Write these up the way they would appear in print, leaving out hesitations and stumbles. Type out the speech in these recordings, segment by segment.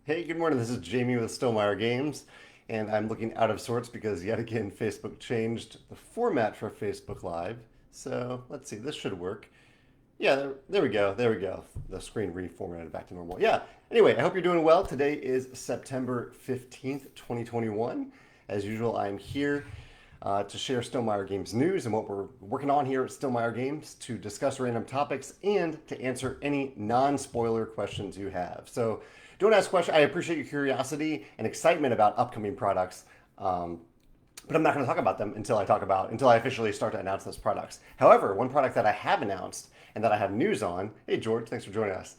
Hey, good morning. This is Jamie with Stonemaier Games, and I'm looking out of sorts because yet again Facebook changed the format for Facebook Live. So let's see, this should work. Yeah, there we go. There we go. The screen reformatted back to normal. Yeah. Anyway, I hope you're doing well. Today is September 15th, 2021. As usual, I'm here to share Stonemaier Games news and what we're working on here at Stonemaier Games, to discuss random topics and to answer any non-spoiler questions you have. So don't ask questions. I appreciate your curiosity and excitement about upcoming products. But I'm not going to talk about them until I officially start to announce those products. However, one product that I have announced and that I have news on, hey George, thanks for joining us,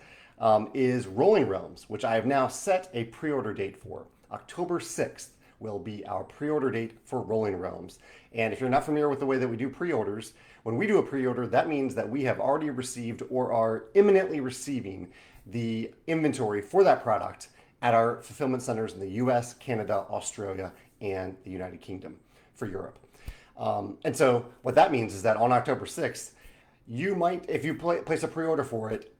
is Rolling Realms, which I have now set a pre-order date for. October 6th will be our pre-order date for Rolling Realms. And if you're not familiar with the way that we do pre-orders, when we do a pre-order, that means that we have already received or are imminently receiving the inventory for that product at our fulfillment centers in the US, Canada, Australia, and the United Kingdom for Europe. And so what that means is that on October 6th, you might, if you place a pre-order for it,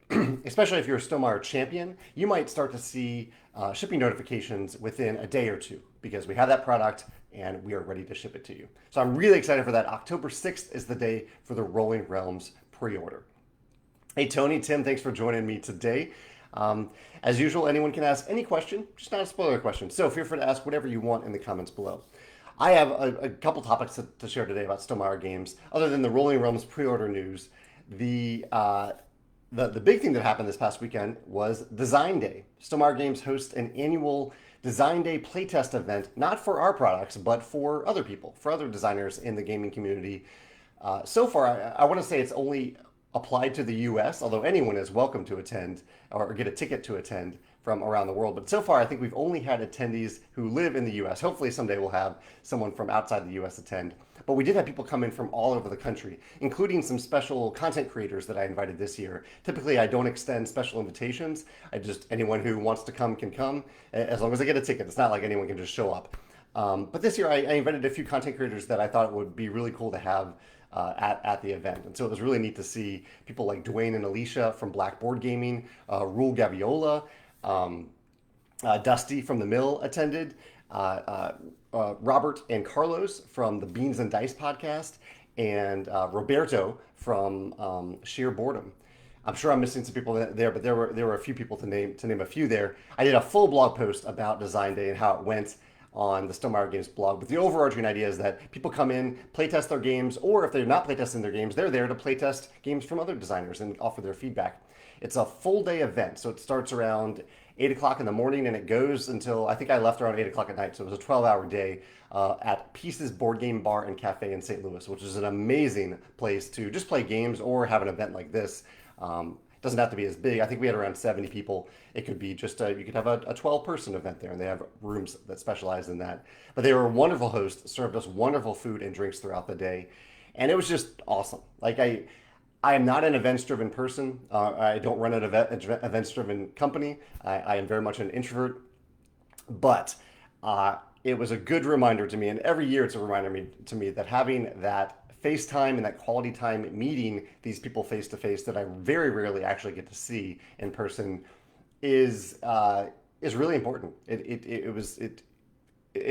especially if you're a Stonemaier champion, you might start to see shipping notifications within a day or two because we have that product and we are ready to ship it to you. So I'm really excited for that. October 6th is the day for the Rolling Realms pre-order. Hey, Tony, Tim, thanks for joining me today. As usual, anyone can ask any question, just not a spoiler question. So feel free to ask whatever you want in the comments below. I have a couple topics to share today about Stonemaier Games. Other than the Rolling Realms pre-order news, the big thing that happened this past weekend was Design Day. Stonemaier Games hosts an annual Design Day playtest event, not for our products, but for other people, for other designers in the gaming community. So far, I want to say it's only applied to the US, although anyone is welcome to attend or get a ticket to attend from around the world. But so far, I think we've only had attendees who live in the US. Hopefully someday we'll have someone from outside the US attend. But we did have people come in from all over the country, including some special content creators that I invited this year. Typically, I don't extend special invitations. Anyone who wants to come can come, as long as they get a ticket. It's not like anyone can just show up. But this year, I invited a few content creators that I thought would be really cool to have at the event. And so it was really neat to see people like Dwayne and Alicia from Blackboard Gaming, Rule Gaviola, Dusty from The Mill attended, Robert and Carlos from the Beans and Dice podcast, and Roberto from Sheer Boredom. I'm sure I'm missing some people there, but there were a few people to name a few there. I did a full blog post about Design Day and how it went on the Stonemaier Games blog. But the overarching idea is that people come in, playtest their games, or if they're not playtesting their games, they're there to playtest games from other designers and offer their feedback. It's a full day event, so it starts around 8 o'clock in the morning and it goes until, I think I left around 8 o'clock at night, so it was a 12-hour day at Pieces Board Game Bar and Cafe in St. Louis, which is an amazing place to just play games or have an event like this. Doesn't have to be as big. I think we had around 70 people. It could be just you could have a 12-person event there, and they have rooms that specialize in that. But they were wonderful hosts, served us wonderful food and drinks throughout the day, and it was just awesome. Like I am not an events-driven person. I don't run an events-driven company. I am very much an introvert, but it was a good reminder to me, and every year it's a reminder to me that having that FaceTime and that quality time meeting these people face to face that I very rarely actually get to see in person is really important. It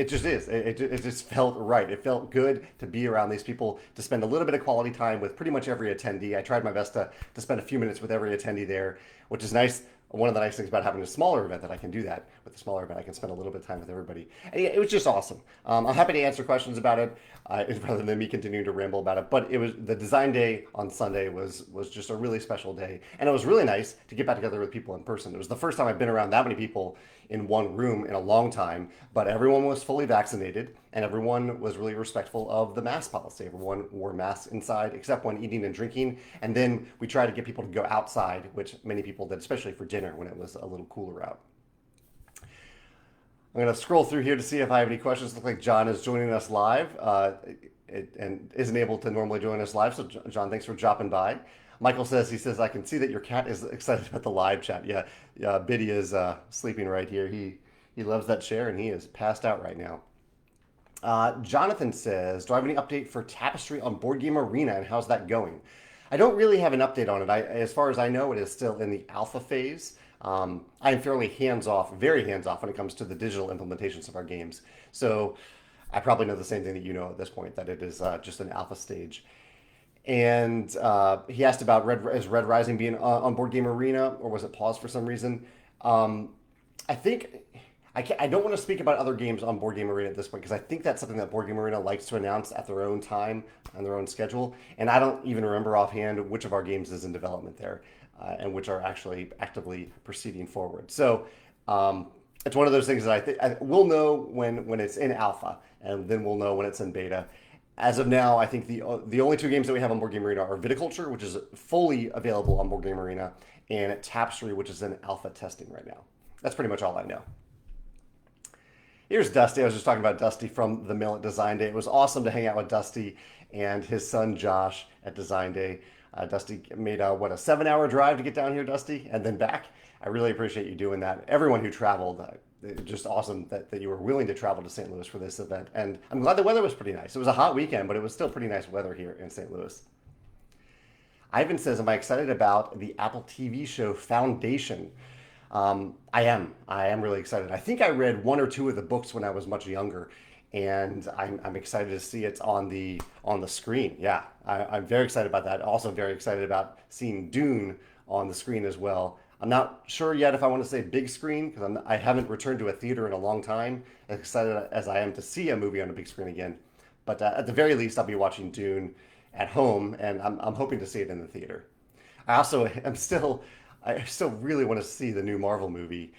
just is. It just felt right. It felt good to be around these people, to spend a little bit of quality time with pretty much every attendee. I tried my best to spend a few minutes with every attendee there, which is nice. One of the nice things about having a smaller event that I can do that. With a smaller event, I can spend a little bit of time with everybody. And yeah, it was just awesome. I'm happy to answer questions about it rather than me continuing to ramble about it. But it was the Design Day on Sunday was just a really special day. And it was really nice to get back together with people in person. It was the first time I've been around that many people in one room in a long time, but everyone was fully vaccinated and everyone was really respectful of the mask policy. Everyone wore masks inside except when eating and drinking. And then we tried to get people to go outside, which many people did, especially for dinner when it was a little cooler out. I'm going to scroll through here to see if I have any questions. Look like John is joining us live and isn't able to normally join us live. So John, thanks for dropping by. Michael says, I can see that your cat is excited about the live chat. Yeah, Biddy is sleeping right here. He loves that chair and he is passed out right now. Jonathan says, do I have any update for Tapestry on Board Game Arena and how's that going? I don't really have an update on it. As far as I know, it is still in the alpha phase. I'm fairly hands-off, very hands-off when it comes to the digital implementations of our games. So I probably know the same thing that you know at this point, that it is just an alpha stage. And he asked about is Red Rising being on Board Game Arena, or was it paused for some reason? Um, I think I don't want to speak about other games on Board Game Arena at this point because I think that's something that Board Game Arena likes to announce at their own time on their own schedule. And I don't even remember offhand which of our games is in development there and which are actually actively proceeding forward. So it's one of those things that we'll know when it's in alpha, and then we'll know when it's in beta. As of now, I think the only two games that we have on Board Game Arena are Viticulture, which is fully available on Board Game Arena, and Tapestry, which is in alpha testing right now. That's pretty much all I know. Here's Dusty. I was just talking about Dusty from the mill at Design Day. It was awesome to hang out with Dusty and his son Josh at Design Day. Dusty made a 7-hour drive to get down here, Dusty, and then back. I really appreciate you doing that. Everyone who traveled, just awesome that you were willing to travel to St. Louis for this event. And I'm glad the weather was pretty nice. It was a hot weekend, but it was still pretty nice weather here in St. Louis. Ivan says, am I excited about the Apple TV show Foundation? I am. I am really excited. I think I read one or two of the books when I was much younger, and I'm excited to see it on the screen. Yeah, I'm very excited about that. Also very excited about seeing Dune on the screen as well. I'm not sure yet if I want to say big screen because I haven't returned to a theater in a long time, as excited as I am to see a movie on a big screen again. But at the very least, I'll be watching Dune at home, and I'm hoping to see it in the theater. I still really want to see the new Marvel movie,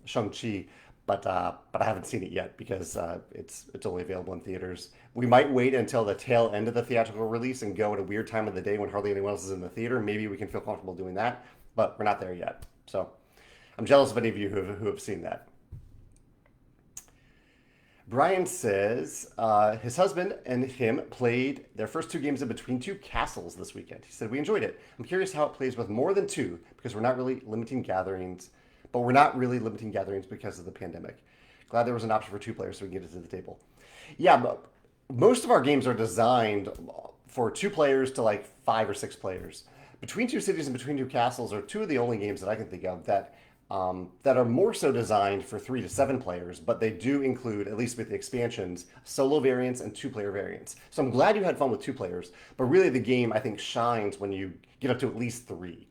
Shang-Chi, but I haven't seen it yet because it's only available in theaters. We might wait until the tail end of the theatrical release and go at a weird time of the day when hardly anyone else is in the theater. Maybe we can feel comfortable doing that, but we're not there yet. So I'm jealous of any of you who have seen that. Brian says his husband and him played their first two games of Between Two Castles this weekend. He said, we enjoyed it. I'm curious how it plays with more than two because we're not really limiting gatherings, because of the pandemic. Glad there was an option for two players so we can get it to the table. Yeah, but most of our games are designed for two players to like 5 or 6 players. Between Two Cities and Between Two Castles are two of the only games that I can think of that are more so designed for 3 to 7 players, but they do include, at least with the expansions, solo variants and 2-player variants. So I'm glad you had fun with 2 players, but really the game, I think, shines when you get up to at least 3,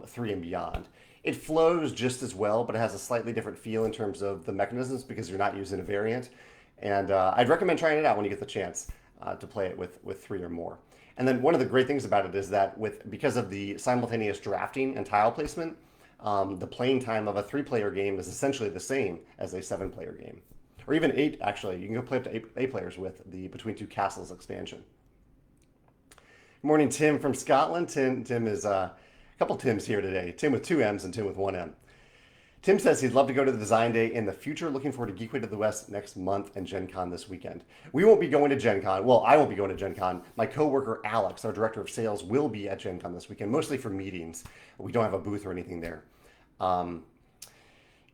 3 and beyond. It flows just as well, but it has a slightly different feel in terms of the mechanisms because you're not using a variant. And I'd recommend trying it out when you get the chance to play it with 3 or more. And then one of the great things about it is that because of the simultaneous drafting and tile placement, the playing time of a 3-player game is essentially the same as a 7-player game. Or even 8, actually. You can go play up to 8 players with the Between Two Castles expansion. Good morning, Tim from Scotland. Tim is a couple Tims here today. Tim with 2 M's and Tim with 1 M. Tim says he'd love to go to the Design Day in the future. Looking forward to Geekway to the West next month and Gen Con this weekend. We won't be going to Gen Con. Well, I won't be going to Gen Con. My coworker Alex, our director of sales, will be at Gen Con this weekend, mostly for meetings. We don't have a booth or anything there.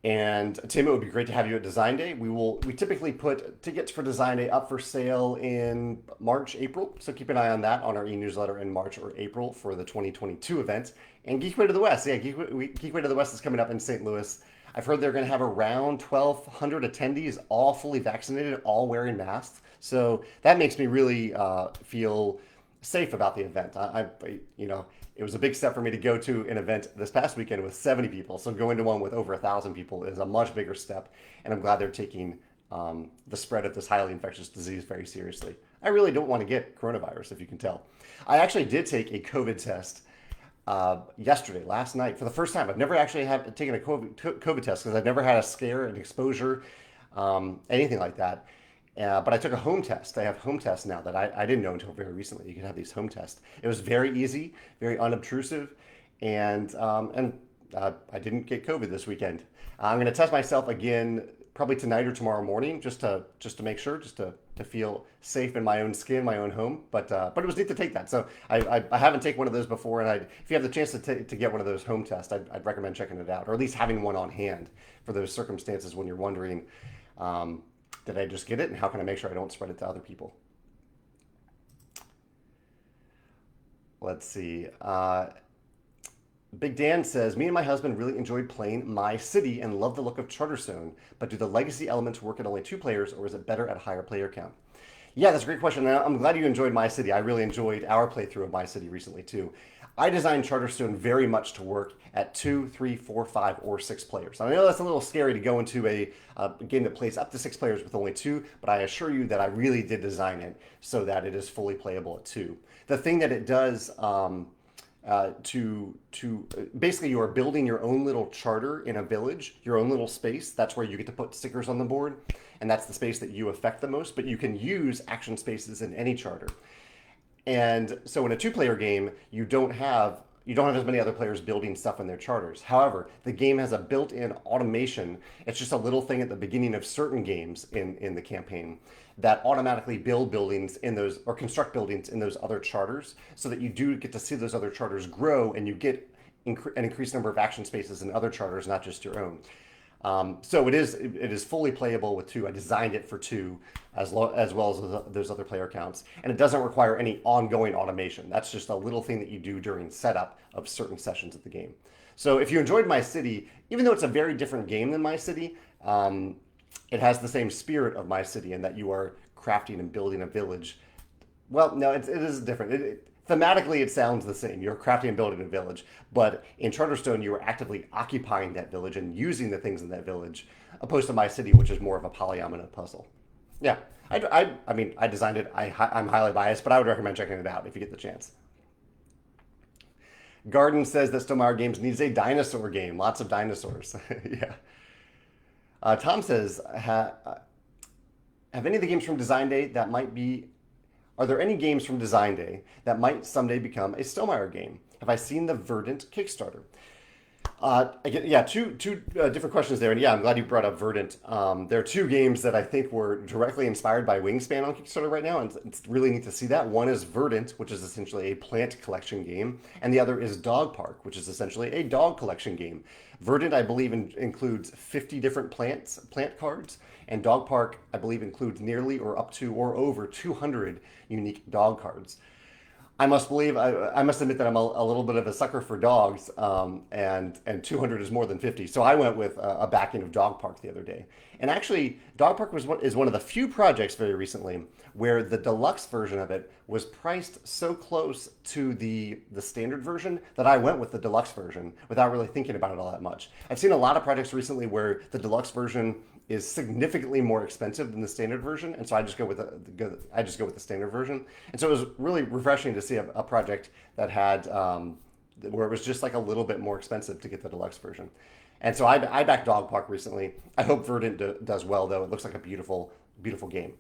And Tim, it would be great to have you at Design Day. We typically put tickets for Design Day up for sale in March, April. So keep an eye on that on our e-newsletter in March or April for the 2022 event. And Geekway to the West. Yeah, Geekway to the West is coming up in St. Louis. I've heard they're going to have around 1,200 attendees, all fully vaccinated, all wearing masks. So that makes me really feel safe about the event. It was a big step for me to go to an event this past weekend with 70 people. So going to one with over 1,000 people is a much bigger step. And I'm glad they're taking the spread of this highly infectious disease very seriously. I really don't want to get coronavirus, if you can tell. I actually did take a COVID test last night, for the first time. I've never actually taken a COVID test because I've never had a scare, an exposure, anything like that. But I took a home test. I have home tests now that I didn't know until very recently. You could have these home tests. It was very easy, very unobtrusive, and I didn't get COVID this weekend. I'm going to test myself again probably tonight or tomorrow morning just to make sure, just to feel safe in my own skin, my own home. But it was neat to take that. So I haven't taken one of those before, and if you have the chance to get one of those home tests, I'd recommend checking it out, or at least having one on hand for those circumstances when you're wondering. Did I just get it, and how can I make sure I don't spread it to other people? Let's see. Big Dan says, me and my husband really enjoyed playing My City and love the look of Charterstone, but do the legacy elements work at only 2 players or is it better at higher player count? Yeah, that's a great question. And I'm glad you enjoyed My City. I really enjoyed our playthrough of My City recently too. I designed Charterstone very much to work at 2, 3, 4, 5, or 6 players. I know that's a little scary to go into a game that plays up to 6 players with only 2, but I assure you that I really did design it so that it is fully playable at 2. The thing that it does to basically you are building your own little charter in a village, your own little space. That's where you get to put stickers on the board, and that's the space that you affect the most. But you can use action spaces in any charter. And so in a 2 player game, you don't have as many other players building stuff in their charters. However, the game has a built-in automation. It's just a little thing at the beginning of certain games in the campaign that automatically build buildings in those or construct buildings in those other charters so that you do get to see those other charters grow and you get an increased number of action spaces in other charters, not just your own. So it is fully playable with 2. I designed it for 2 as well as those other player counts, and it doesn't require any ongoing automation. That's just a little thing that you do during setup of certain sessions of the game. So if you enjoyed My City, even though it's a very different game than My City, it has the same spirit of My City in that you are crafting and building a village. Well, no, it is different. Thematically, it sounds the same. You're crafting and building a village, but in Charterstone, you are actively occupying that village and using the things in that village, opposed to My City, which is more of a polyomino puzzle. Yeah, I mean, I designed it. I'm highly biased, but I would recommend checking it out if you get the chance. Garden says that Stonemaier Games needs a dinosaur game. Lots of dinosaurs. Yeah. Tom says, have any of the games from Design Day that might be are there any games from Design Day that might someday become a Stonemaier game? Have I seen the Verdant Kickstarter? Again, yeah, two different questions there, and yeah, I'm glad you brought up Verdant. There are 2 games that I think were directly inspired by Wingspan on Kickstarter right now, and it's really neat to see that. One is Verdant, which is essentially a plant collection game, and the other is Dog Park, which is essentially a dog collection game. Verdant, I believe, includes 50 different plant cards, and Dog Park, I believe, includes nearly or up to or over 200 unique dog cards. I must admit that I'm a little bit of a sucker for dogs, and 200 is more than 50. So I went with a backing of Dog Park the other day. And actually, Dog Park is one of the few projects very recently where the deluxe version of it was priced so close to the standard version that I went with the deluxe version without really thinking about it all that much. I've seen a lot of projects recently where the deluxe version is significantly more expensive than the standard version, and so I just go with the standard version. And so it was really refreshing to see a project that had where it was just like a little bit more expensive to get the deluxe version. And so I backed Dog Park recently. I hope Verdant does well, though. It looks like a beautiful, beautiful game.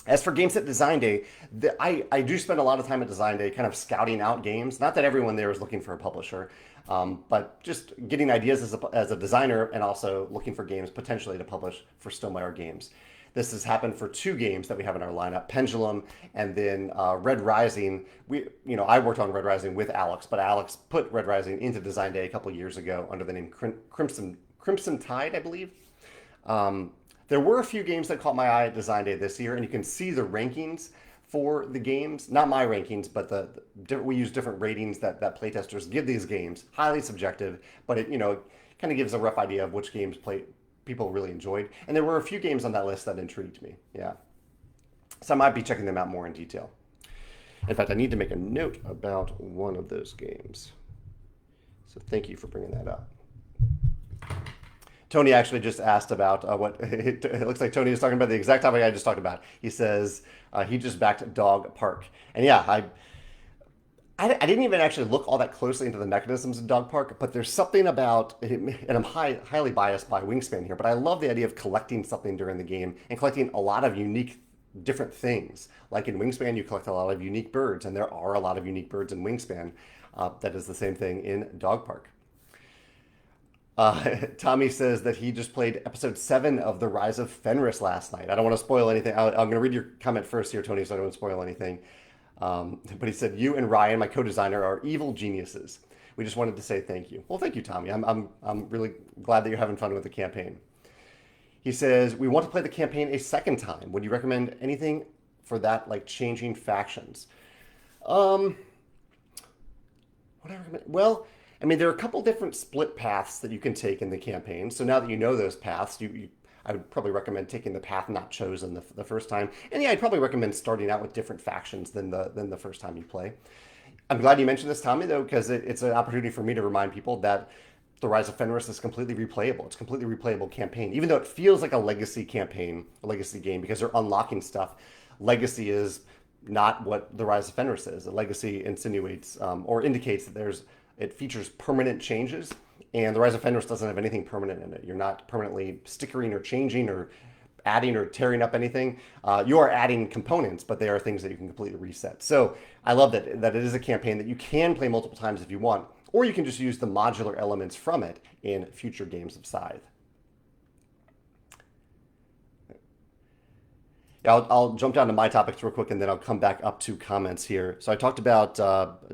As for Games at Design Day, I do spend a lot of time at Design Day kind of scouting out games. Not that everyone there is looking for a publisher, but just getting ideas as a designer and also looking for games potentially to publish for Stonemaier Games. This has happened for 2 games that we have in our lineup, Pendulum and then Red Rising. I worked on Red Rising with Alex, but Alex put Red Rising into Design Day a couple years ago under the name Crimson Tide, I believe. There were a few games that caught my eye at Design Day this year, and you can see the rankings for the games. Not my rankings, but we use different ratings that playtesters give these games. Highly subjective, but it kind of gives a rough idea of which games people really enjoyed. And there were a few games on that list that intrigued me. Yeah, so I might be checking them out more in detail. In fact, I need to make a note about one of those games. So thank you for bringing that up. Tony actually just asked about what it looks like Tony is talking about the exact topic I just talked about. He says he just backed Dog Park. And yeah, I didn't even actually look all that closely into the mechanisms of Dog Park, but there's something about, and I'm highly biased by Wingspan here, but I love the idea of collecting something during the game and collecting a lot of unique different things. Like in Wingspan, you collect a lot of unique birds, and there are a lot of unique birds in Wingspan. That is the same thing in Dog Park. Tommy says that he just played episode 7 of The Rise of Fenris last night. I don't want to spoil anything. I'm going to read your comment first here, Tony, so I don't spoil anything. But he said, you and Ryan, my co-designer, are evil geniuses. We just wanted to say thank you. Well, thank you, Tommy. I'm really glad that you're having fun with the campaign. He says, we want to play the campaign a second time. Would you recommend anything for that, like changing factions? What I recommend? Well, I mean, there are a couple different split paths that you can take in the campaign. So now that you know those paths, I would probably recommend taking the path not chosen the first time. And yeah, I'd probably recommend starting out with different factions than the first time you play. I'm glad you mentioned this, Tommy, though, because it's an opportunity for me to remind people that the Rise of Fenris is completely replayable. It's a completely replayable campaign, even though it feels like a legacy campaign, a legacy game, because they're unlocking stuff. Legacy is not what the Rise of Fenris is. A legacy insinuates or indicates that it features permanent changes, and the Rise of Fenris doesn't have anything permanent in it. You're not permanently stickering or changing or adding or tearing up anything. You are adding components, but they are things that you can completely reset. So I love that it is a campaign that you can play multiple times if you want, or you can just use the modular elements from it in future games of Scythe. Yeah, I'll jump down to my topics real quick and then I'll come back up to comments here. So I talked about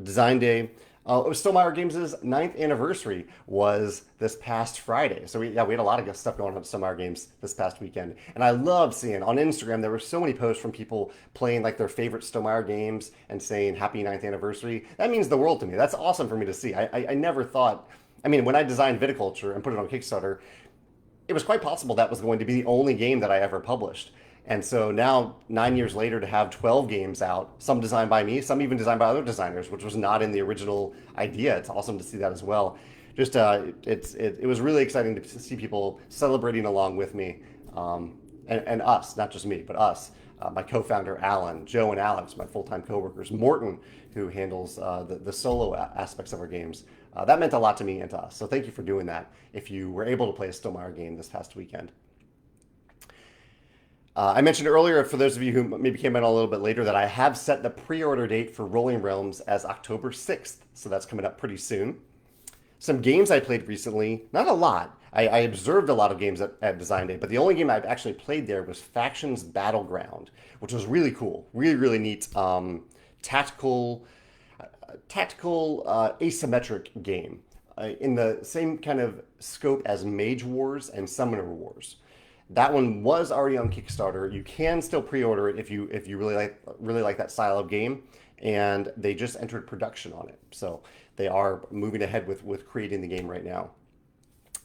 Design Day. Stonemaier Games' ninth anniversary was this past Friday. So we had a lot of stuff going on at Stonemaier Games this past weekend. And I love seeing on Instagram, there were so many posts from people playing like their favorite Stonemaier games and saying happy ninth anniversary. That means the world to me. That's awesome for me to see. I never thought, I mean, when I designed Viticulture and put it on Kickstarter, it was quite possible that was going to be the only game that I ever published. And so now, 9 years later, to have 12 games out, some designed by me, some even designed by other designers, which was not in the original idea. It's awesome to see that as well. Just it was really exciting to see people celebrating along with me, and us, not just me, but us. My co-founder Alan, Joe, and Alex, my full-time coworkers, Morton, who handles the solo aspects of our games. That meant a lot to me and to us. So thank you for doing that. If you were able to play a Stonemaier game this past weekend. I mentioned earlier, for those of you who maybe came in a little bit later, that I have set the pre-order date for Rolling Realms as October 6th. So that's coming up pretty soon. Some games I played recently, not a lot. I observed a lot of games at Design Day, but the only game I've actually played there was Factions Battleground, which was really cool. Really, really neat tactical asymmetric game in the same kind of scope as Mage Wars and Summoner Wars. That one was already on Kickstarter. You can still pre-order it if you really like that style of game, and they just entered production on it. So they are moving ahead with creating the game right now.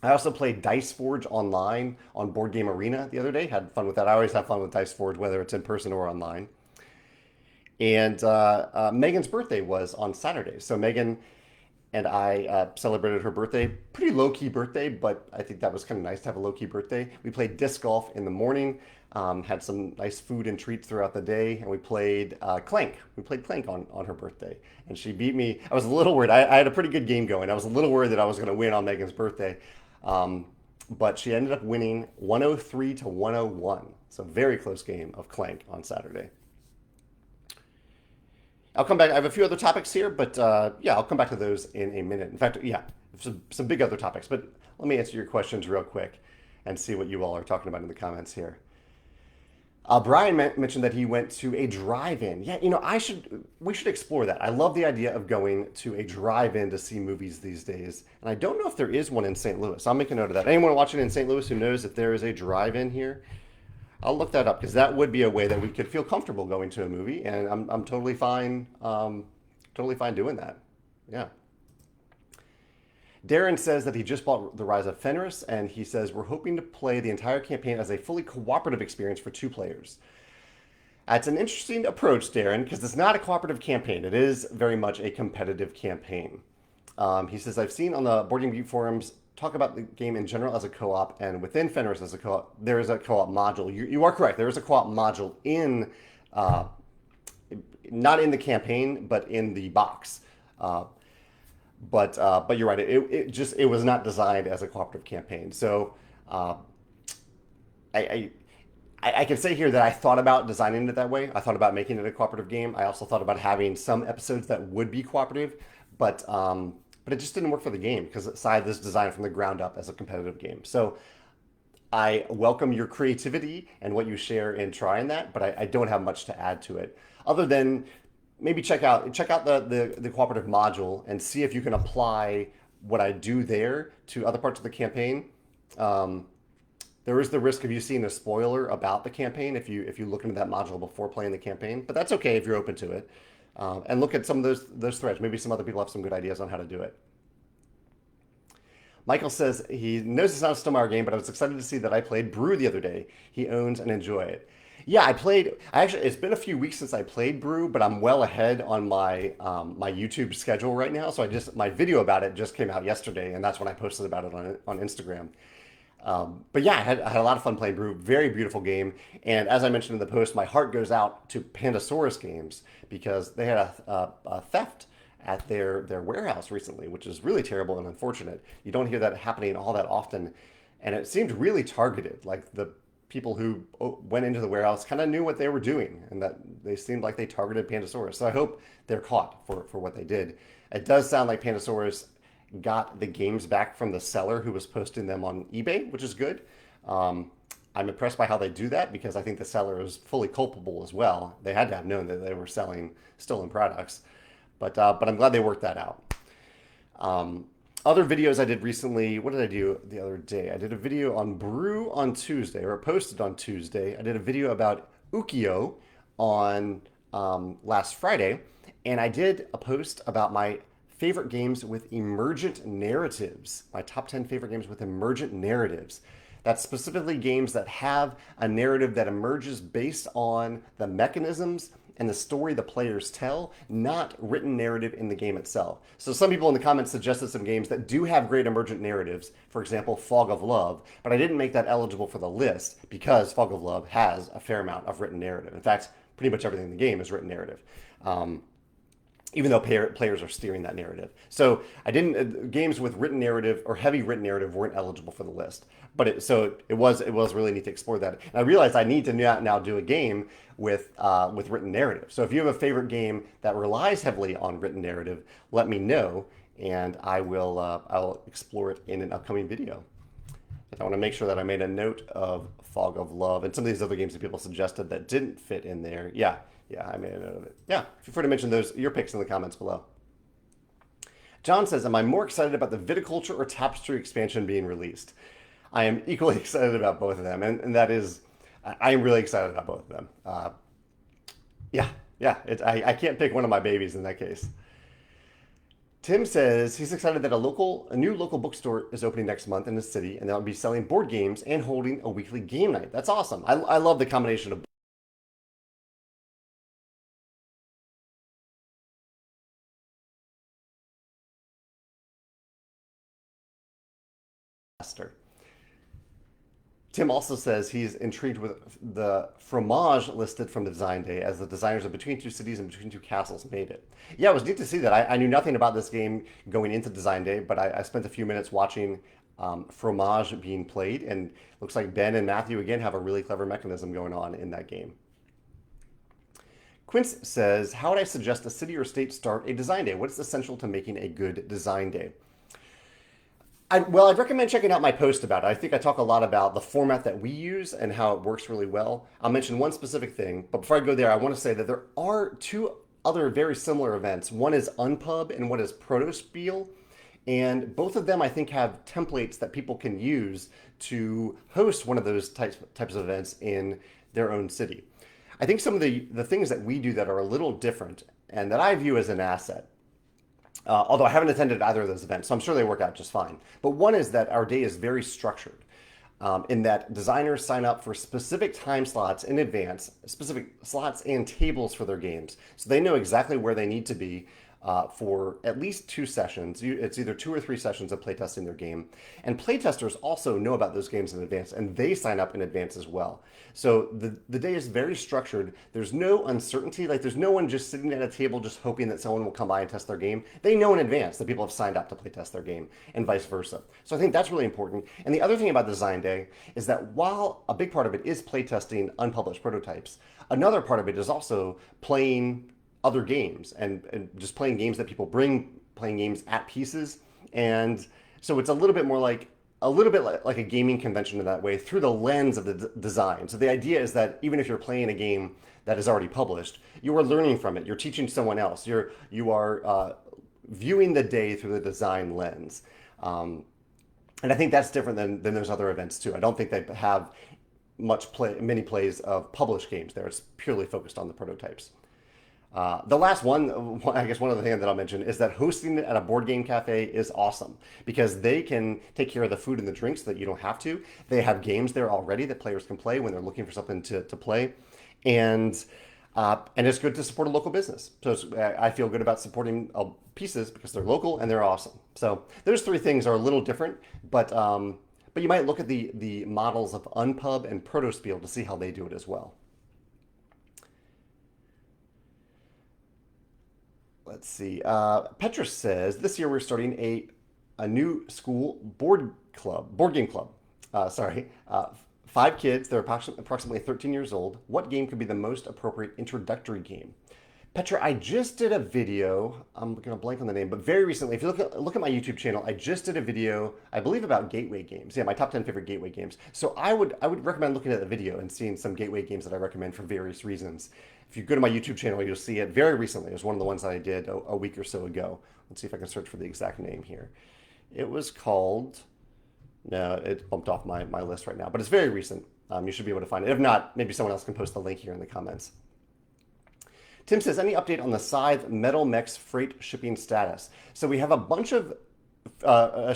I also played Dice Forge online on Board Game Arena the other day. Had fun with that. I always have fun with Dice Forge, whether it's in person or online. And Megan's birthday was on Saturday. So Megan and I celebrated her birthday. Pretty low-key birthday, but I think that was kind of nice to have a low-key birthday. We played disc golf in the morning, had some nice food and treats throughout the day, and we played Clank. We played Clank on her birthday, and she beat me. I was a little worried. I had a pretty good game going. I was a little worried that I was going to win on Megan's birthday, but she ended up winning 103 to 101. So very close game of Clank on Saturday. I'll come back. I have a few other topics here, but yeah, I'll come back to those in a minute. In fact, yeah, some big other topics, but let me answer your questions real quick and see what you all are talking about in the comments here. Brian mentioned that he went to a drive-in. Yeah, we should explore that. I love the idea of going to a drive-in to see movies these days, and I don't know if there is one in St. Louis. I'll make a note of that. Anyone watching in St. Louis who knows if there is a drive-in here? I'll look that up because that would be a way that we could feel comfortable going to a movie, and I'm totally fine, doing that. Yeah. Darren says that he just bought The Rise of Fenris, and he says we're hoping to play the entire campaign as a fully cooperative experience for 2 players. That's an interesting approach, Darren, because it's not a cooperative campaign. It is very much a competitive campaign. He says, I've seen on the Board Game Geek forums talk about the game in general as a co-op, and within Fenris as a co-op, there is a co-op module. You are correct. There is a co-op module in, not in the campaign, but in the box. But you're right. It was not designed as a cooperative campaign. So I can say here that I thought about designing it that way. I thought about making it a cooperative game. I also thought about having some episodes that would be cooperative, but it just didn't work for the game because Scythe is designed from the ground up as a competitive game. So I welcome your creativity and what you share in trying that, but I don't have much to add to it other than maybe check out the cooperative module and see if you can apply what I do there to other parts of the campaign. There is the risk of you seeing a spoiler about the campaign if you look into that module before playing the campaign, but that's okay if you're open to it. And look at some of those threads. Maybe some other people have some good ideas on how to do it. Michael says he knows it's not a Stonemaier game, but I was excited to see that I played Brew the other day. He owns and enjoy it. Yeah, I played. I actually, it's been a few weeks since I played Brew, but I'm well ahead on my YouTube schedule right now. So my video about it just came out yesterday, and that's when I posted about it on Instagram. But yeah, I had a lot of fun playing Brew. Very beautiful game. And as I mentioned in the post, my heart goes out to Pandasaurus Games because they had a theft at their warehouse recently, which is really terrible and unfortunate. You don't hear that happening all that often. And it seemed really targeted. Like the people who went into the warehouse kind of knew what they were doing and that they seemed like they targeted Pandasaurus. So I hope they're caught for what they did. It does sound like Pandasaurus got the games back from the seller who was posting them on eBay, which is good. Um, I'm impressed by how they do that because I think the seller is fully culpable as well. They had to have known that they were selling stolen products, but I'm glad they worked that out. Um, Other videos I did recently, what did I do the other day? I did a video on Brew on Tuesday, or posted on Tuesday. I did a video about Ukiyo on last Friday, and I did a post about my favorite games with emergent narratives, my top 10 favorite games with emergent narratives. That's specifically games that have a narrative that emerges based on the mechanisms and the story the players tell, not written narrative in the game itself. So some people in the comments suggested some games that do have great emergent narratives, for example, Fog of Love, but I didn't make that eligible for the list because Fog of Love has a fair amount of written narrative. In fact, pretty much everything in the game is written narrative. Even though players are steering that narrative. So I didn't games with written narrative or heavy written narrative weren't eligible for the list. But it was really neat to explore that. And I realized I need to now do a game with written narrative. So if you have a favorite game that relies heavily on written narrative, let me know, and I'll explore it in an upcoming video. And I want to make sure that I made a note of Fog of Love and some of these other games that people suggested that didn't fit in there. Yeah, I made a note of it. Yeah, feel free to mention your picks in the comments below. John says, am I more excited about the viticulture or tapestry expansion being released? I am equally excited about both of them, and that is, I am really excited about both of them. Yeah, yeah, I can't pick one of my babies in that case. Tim says he's excited that a new local bookstore is opening next month in the city, and they'll be selling board games and holding a weekly game night. That's awesome. I love the combination of Esther. Tim also says he's intrigued with the fromage listed from the design day as the designers of Between Two Cities and Between Two Castles made it. Yeah, it was neat to see that. I knew nothing about this game going into design day, but I spent a few minutes watching fromage being played, and looks like Ben and Matthew again have a really clever mechanism going on in that game. Quince says, how would I suggest a city or state start a design day? What is essential to making a good design day? I'd recommend checking out my post about it. I think I talk a lot about the format that we use and how it works really well. I'll mention one specific thing, but before I go there, I want to say that there are two other very similar events. One is Unpub and one is Protospiel. And both of them, I think, have templates that people can use to host one of those types of events in their own city. I think some of the things that we do that are a little different and that I view as an asset, although I haven't attended either of those events, so I'm sure they work out just fine. But one is that our day is very structured, in that designers sign up for specific time slots in advance, specific slots and tables for their games. So they know exactly where they need to be for at least 2 sessions. It's either 2 or 3 sessions of playtesting their game. And playtesters also know about those games in advance, and they sign up in advance as well. So the day is very structured. There's no uncertainty. Like, there's no one just sitting at a table just hoping that someone will come by and test their game. They know in advance that people have signed up to playtest their game, and vice versa. So I think that's really important. And the other thing about Design Day is that while a big part of it is playtesting unpublished prototypes, another part of it is also playing other games and just playing games that people bring, playing games at pieces. And so it's a little bit more like like a gaming convention in that way through the lens of the design. So the idea is that even if you're playing a game that is already published, you are learning from it. You're teaching someone else. You are viewing the day through the design lens. And I think that's different than those other events too. I don't think they have many plays of published games there. It's purely focused on the prototypes. The last one, I guess one other thing that I'll mention is that hosting it at a board game cafe is awesome because they can take care of the food and the drinks so that you don't have to. They have games there already that players can play when they're looking for something to play. And and it's good to support a local business. So I feel good about supporting pieces because they're local and they're awesome. So those three things are a little different, but you might look at the models of Unpub and Protospiel to see how they do it as well. Let's see. Petrus says this year we're starting a new school board game club. Sorry, 5 kids. They're approximately 13 years old. What game could be the most appropriate introductory game? Petra, I just did a video. I'm going to blank on the name, but very recently, if you look at my YouTube channel, I just did a video, I believe, about gateway games. Yeah, my top 10 favorite gateway games. So I would recommend looking at the video and seeing some gateway games that I recommend for various reasons. If you go to my YouTube channel, you'll see it very recently. It was one of the ones that I did a week or so ago. Let's see if I can search for the exact name here. It was called. No, it bumped off my list right now, but it's very recent. You should be able to find it. If not, maybe someone else can post the link here in the comments. Tim says, any update on the Scythe Metal Mechs freight shipping status? So we have a bunch of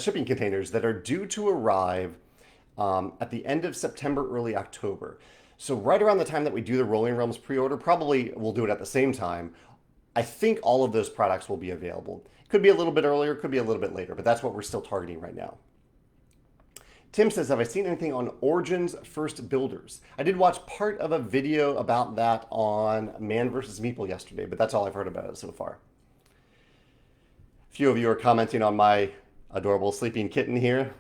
shipping containers that are due to arrive at the end of September, early October. So right around the time that we do the Rolling Realms pre-order, probably we'll do it at the same time. I think all of those products will be available. Could be a little bit earlier, could be a little bit later, but that's what we're still targeting right now. Tim says, have I seen anything on Origins First Builders? I did watch part of a video about that on Man vs. Meeple yesterday, but that's all I've heard about it so far. A few of you are commenting on my adorable sleeping kitten here.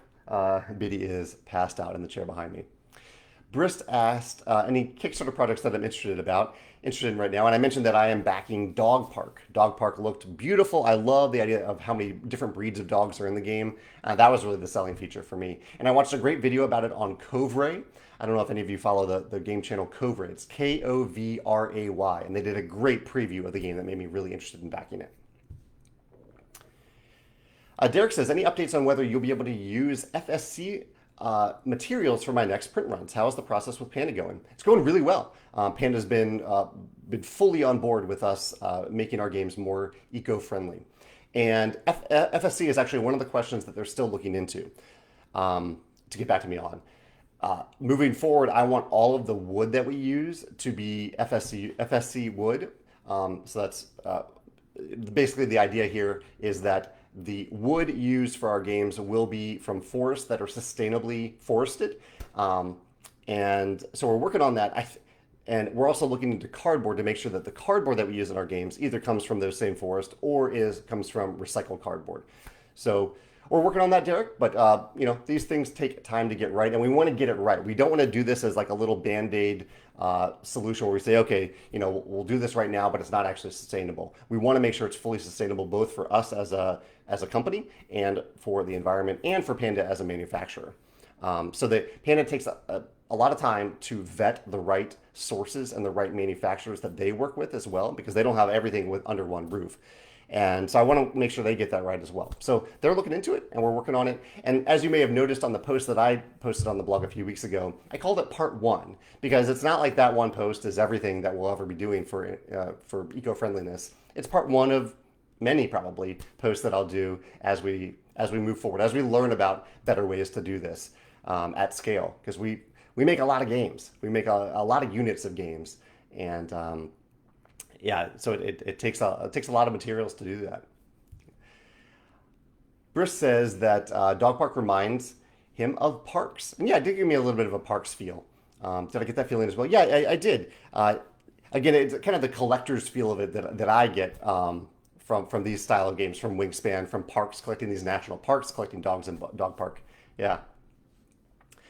Biddy is passed out in the chair behind me. Brist asked any Kickstarter projects that I'm interested in right now, and I mentioned that I am backing Dog Park. Dog Park looked beautiful. I love the idea of how many different breeds of dogs are in the game. That was really the selling feature for me. And I watched a great video about it on Kovray. I don't know if any of you follow the game channel Kovray. It's Kovray, and they did a great preview of the game that made me really interested in backing it. Derek says, any updates on whether you'll be able to use FSC materials for my next print runs? How is the process with Panda going? It's going really well. Panda's been fully on board with us making our games more eco-friendly. And FSC is actually one of the questions that they're still looking into to get back to me on. Moving forward, I want all of the wood that we use to be FSC wood. So that's basically the idea here is that the wood used for our games will be from forests that are sustainably forested. And so we're working on that. And we're also looking into cardboard to make sure that the cardboard that we use in our games either comes from those same forests or comes from recycled cardboard. So we're working on that, Derek, but these things take time to get right, and we want to get it right. We don't want to do this as like a little Band-Aid solution where we say, okay, we'll do this right now, but it's not actually sustainable. We want to make sure it's fully sustainable both for us as a company and for the environment and for Panda as a manufacturer. So that Panda takes a lot of time to vet the right sources and the right manufacturers that they work with as well, because they don't have everything under one roof. And so I want to make sure they get that right as well. So they're looking into it and we're working on it. And as you may have noticed on the post that I posted on the blog a few weeks ago, I called it part 1 because it's not like that one post is everything that we'll ever be doing for eco-friendliness. It's part 1 of many probably posts that I'll do as we move forward, as we learn about better ways to do this at scale, because we make a lot of games. We make a lot of units of games, and so it takes a lot of materials to do that. Briss says that Dog Park reminds him of Parks, and yeah, it did give me a little bit of a Parks feel. Did I get that feeling as well? Yeah, I did. Again, it's kind of the collector's feel of it that I get from these style of games, from Wingspan, from Parks, collecting these national parks, collecting dogs in Dog Park. Yeah.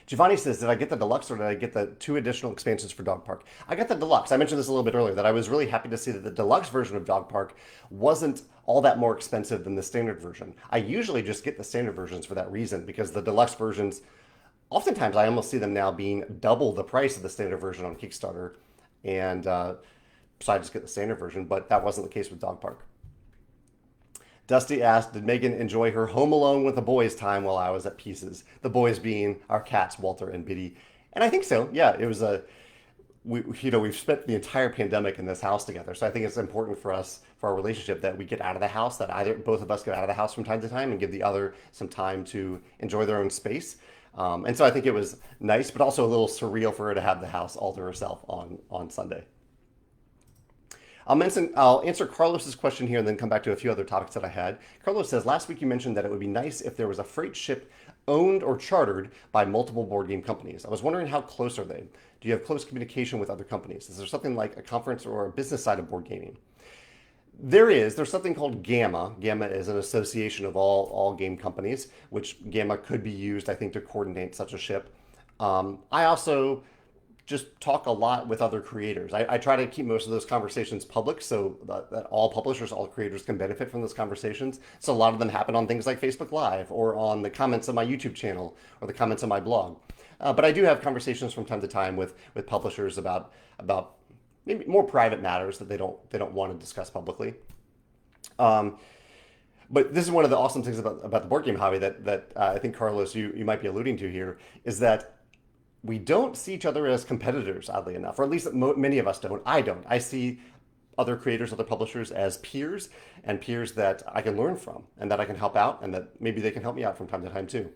Giovanni says, did I get the deluxe or did I get the 2 additional expansions for Dog Park? I got the deluxe. I mentioned this a little bit earlier, that I was really happy to see that the deluxe version of Dog Park wasn't all that more expensive than the standard version. I usually just get the standard versions for that reason, because the deluxe versions, oftentimes I almost see them now being double the price of the standard version on Kickstarter. And so I just get the standard version, but that wasn't the case with Dog Park. Dusty asked, did Megan enjoy her home alone with the boys time while I was at Pieces? The boys being our cats, Walter and Biddy. And I think so. Yeah, it was we've spent the entire pandemic in this house together. So I think it's important for us, for our relationship, that we get out of the house, that either both of us get out of the house from time to time and give the other some time to enjoy their own space. And so I think it was nice, but also a little surreal for her to have the house all to herself on Sunday. I'll answer Carlos's question here and then come back to a few other topics that I had. Carlos says, last week you mentioned that it would be nice if there was a freight ship owned or chartered by multiple board game companies. I was wondering, how close are they? Do you have close communication with other companies? Is there something like a conference or a business side of board gaming? There's something called GAMA. GAMA is an association of all game companies, which GAMA could be used, I think, to coordinate such a ship. I also just talk a lot with other creators. I try to keep most of those conversations public so that all publishers, all creators can benefit from those conversations. So a lot of them happen on things like Facebook Live or on the comments on my YouTube channel or the comments on my blog. But I do have conversations from time to time with publishers about maybe more private matters that they don't want to discuss publicly. But this is one of the awesome things about the board game hobby that I think, Carlos, you might be alluding to here, is that we don't see each other as competitors, oddly enough, or at least many of us don't. I don't. I see other creators, other publishers as peers, and peers that I can learn from and that I can help out and that maybe they can help me out from time to time too.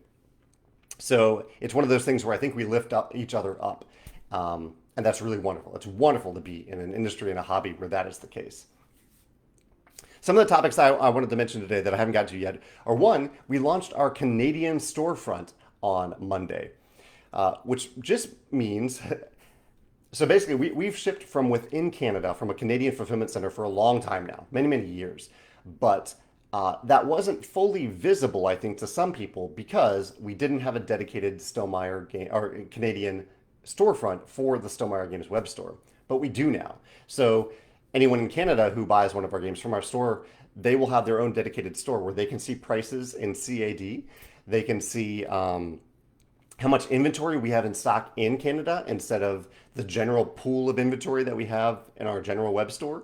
So it's one of those things where I think we lift up each other up. And that's really wonderful. It's wonderful to be in an industry and a hobby where that is the case. Some of the topics I wanted to mention today that I haven't gotten to yet are: one, we launched our Canadian storefront on Monday, which just means, so basically we've shipped from within Canada, from a Canadian fulfillment center for a long time now, many, many years. But that wasn't fully visible, I think, to some people because we didn't have a dedicated Stonemaier game or Canadian storefront for the Stonemaier Games web store, but we do now. So anyone in Canada who buys one of our games from our store, they will have their own dedicated store where they can see prices in CAD. They can see how much inventory we have in stock in Canada instead of the general pool of inventory that we have in our general web store.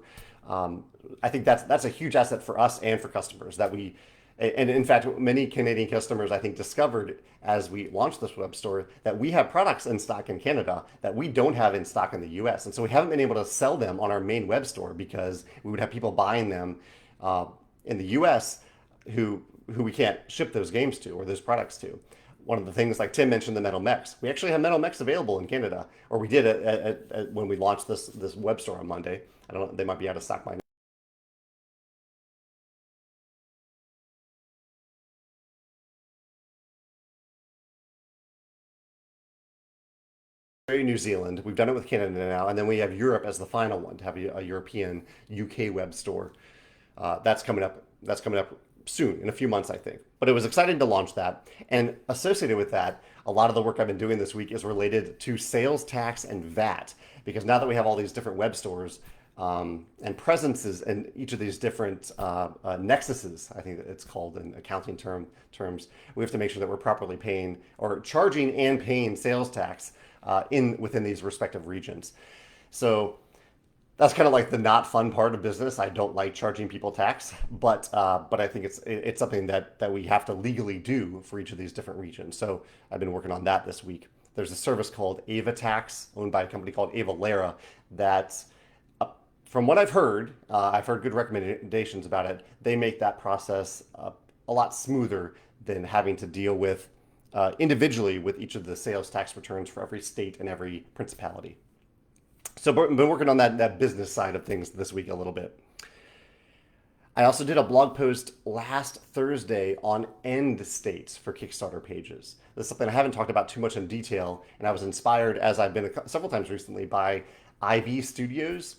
I think that's a huge asset for us and for customers that we, and in fact, many Canadian customers, I think, discovered as we launched this web store that we have products in stock in Canada that we don't have in stock in the US. And so we haven't been able to sell them on our main web store because we would have people buying them in the US who we can't ship those games to or those products to. One of the things, like Tim mentioned, the Metal Mechs. We actually have Metal Mechs available in Canada, or we did when we launched this web store on Monday. I don't know, they might be out of stock by now. New Zealand. We've done it with Canada now, and then we have Europe as the final one to have a European UK web store. That's coming up. That's coming up soon, in a few months, I think. But it was exciting to launch that, and associated with that, a lot of the work I've been doing this week is related to sales tax and VAT, because now that we have all these different web stores and presences in each of these different nexuses, I think it's called in accounting terms, we have to make sure that we're properly paying or charging and paying sales tax within these respective regions. So that's kind of like the not fun part of business. I don't like charging people tax, but I think it's something that we have to legally do for each of these different regions. So I've been working on that this week. There's a service called Ava Tax, owned by a company called Avalara, that, from what I've heard good recommendations about it. They make that process a lot smoother than having to deal with individually with each of the sales tax returns for every state and every principality. So I've been working on that business side of things this week a little bit. I also did a blog post last Thursday on end states for Kickstarter pages. This is something I haven't talked about too much in detail, and I was inspired, as I've been several times recently, by IV Studios.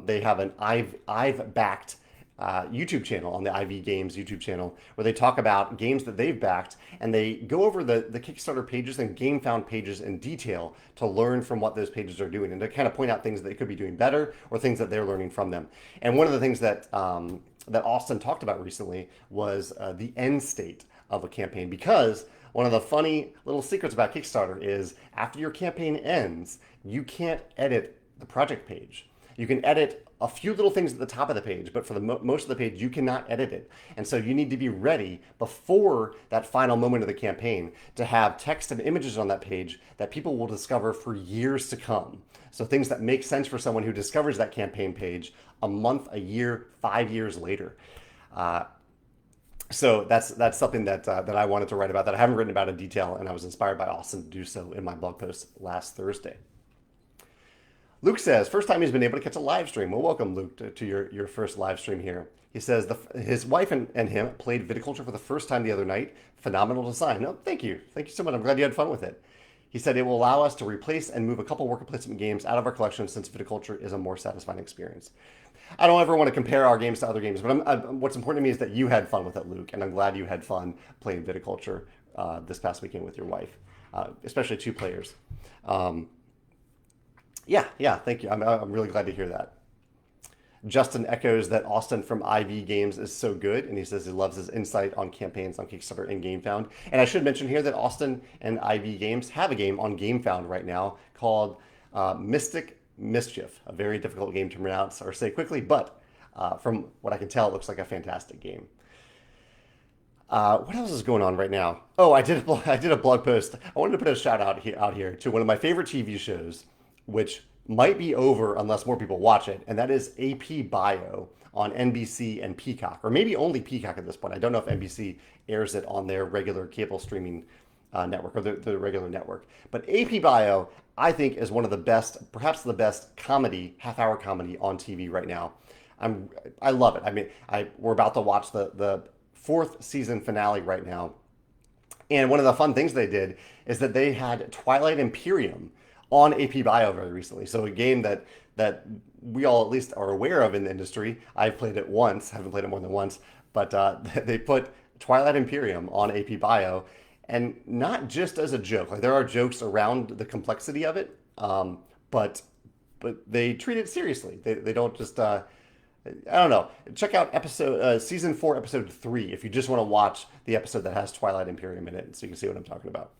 They have an I've backed YouTube channel on the IV Games YouTube channel where they talk about games that they've backed, and they go over the Kickstarter pages and GameFound pages in detail to learn from what those pages are doing and to kind of point out things that they could be doing better or things that they're learning from them. And one of the things that Austin talked about recently was the end state of a campaign, because one of the funny little secrets about Kickstarter is after your campaign ends, you can't edit the project page. You can edit a few little things at the top of the page, but for the most of the page, you cannot edit it. And so you need to be ready before that final moment of the campaign to have text and images on that page that people will discover for years to come. So things that make sense for someone who discovers that campaign page a month, a year, 5 years later. So that's something that I wanted to write about that I haven't written about in detail, and I was inspired by Austin to do so in my blog post last Thursday. Luke says, first time he's been able to catch a live stream. Well, welcome, Luke, to your first live stream here. He says his wife and him played Viticulture for the first time the other night. Phenomenal design. No, thank you. Thank you so much. I'm glad you had fun with it. He said it will allow us to replace and move a couple worker placement games out of our collection since Viticulture is a more satisfying experience. I don't ever want to compare our games to other games, but what's important to me is that you had fun with it, Luke, and I'm glad you had fun playing Viticulture this past weekend with your wife, especially two players. Yeah, thank you. I'm really glad to hear that. Justin echoes that Austin from IV Games is so good, and he says he loves his insight on campaigns on Kickstarter and GameFound. And I should mention here that Austin and IV Games have a game on GameFound right now called Mystic Mischief, a very difficult game to pronounce or say quickly, but from what I can tell, it looks like a fantastic game. What else is going on right now? Oh, I did a blog post. I wanted to put a shout out here to one of my favorite TV shows, which might be over unless more people watch it, and that is AP Bio on NBC and Peacock, or maybe only Peacock at this point. I don't know if NBC airs it on their regular cable streaming network or the regular network. But AP Bio, I think, is one of the best, perhaps the best comedy, half-hour comedy on TV right now. I love it. I mean, we're about to watch the fourth season finale right now, and one of the fun things they did is that they had Twilight Imperium on AP Bio very recently. So a game that we all at least are aware of in the industry. I've played it once, haven't played it more than once, but they put Twilight Imperium on AP Bio, and not just as a joke. Like there are jokes around the complexity of it, but they treat it seriously. They don't just I don't know. Check out season 4, episode 3 if you just want to watch the episode that has Twilight Imperium in it, so you can see what I'm talking about.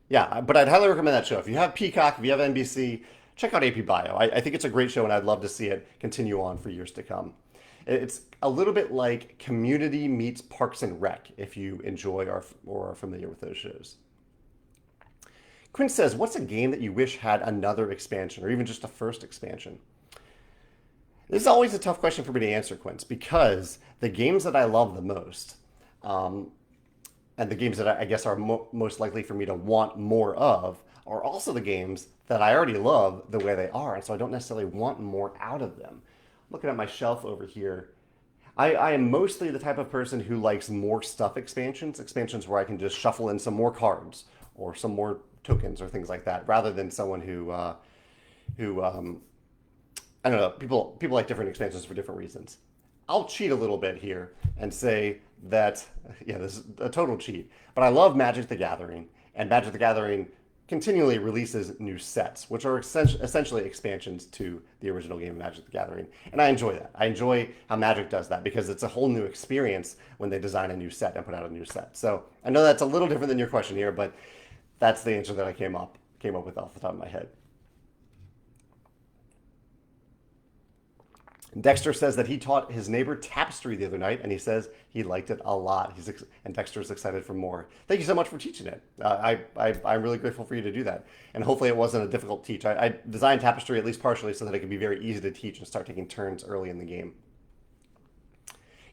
Yeah, but I'd highly recommend that show. If you have Peacock, if you have NBC, check out AP Bio. I think it's a great show, and I'd love to see it continue on for years to come. It's a little bit like Community meets Parks and Rec, if you enjoy or are familiar with those shows. Quinn says, what's a game that you wish had another expansion, or even just a first expansion? This is always a tough question for me to answer, Quince, because the games that I love the most, and the games that I guess are most likely for me to want more of, are also the games that I already love the way they are, and so I don't necessarily want more out of them. Looking at my shelf over here, I am mostly the type of person who likes more stuff expansions where I can just shuffle in some more cards or some more tokens or things like that, rather than someone who I don't know, people like different expansions for different reasons. I'll cheat a little bit here and say that, yeah, this is a total cheat, but I love Magic the Gathering, and Magic the Gathering continually releases new sets, which are essentially expansions to the original game of Magic the Gathering. And I enjoy that. I enjoy how Magic does that because it's a whole new experience when they design a new set and put out a new set. So I know that's a little different than your question here, but that's the answer that I came up with off the top of my head. Dexter says that he taught his neighbor tapestry the other night, and he says he liked it a lot. And Dexter's excited for more. Thank you so much for teaching it. I'm really grateful for you to do that. And hopefully it wasn't a difficult teach. I designed tapestry at least partially so that it could be very easy to teach and start taking turns early in the game.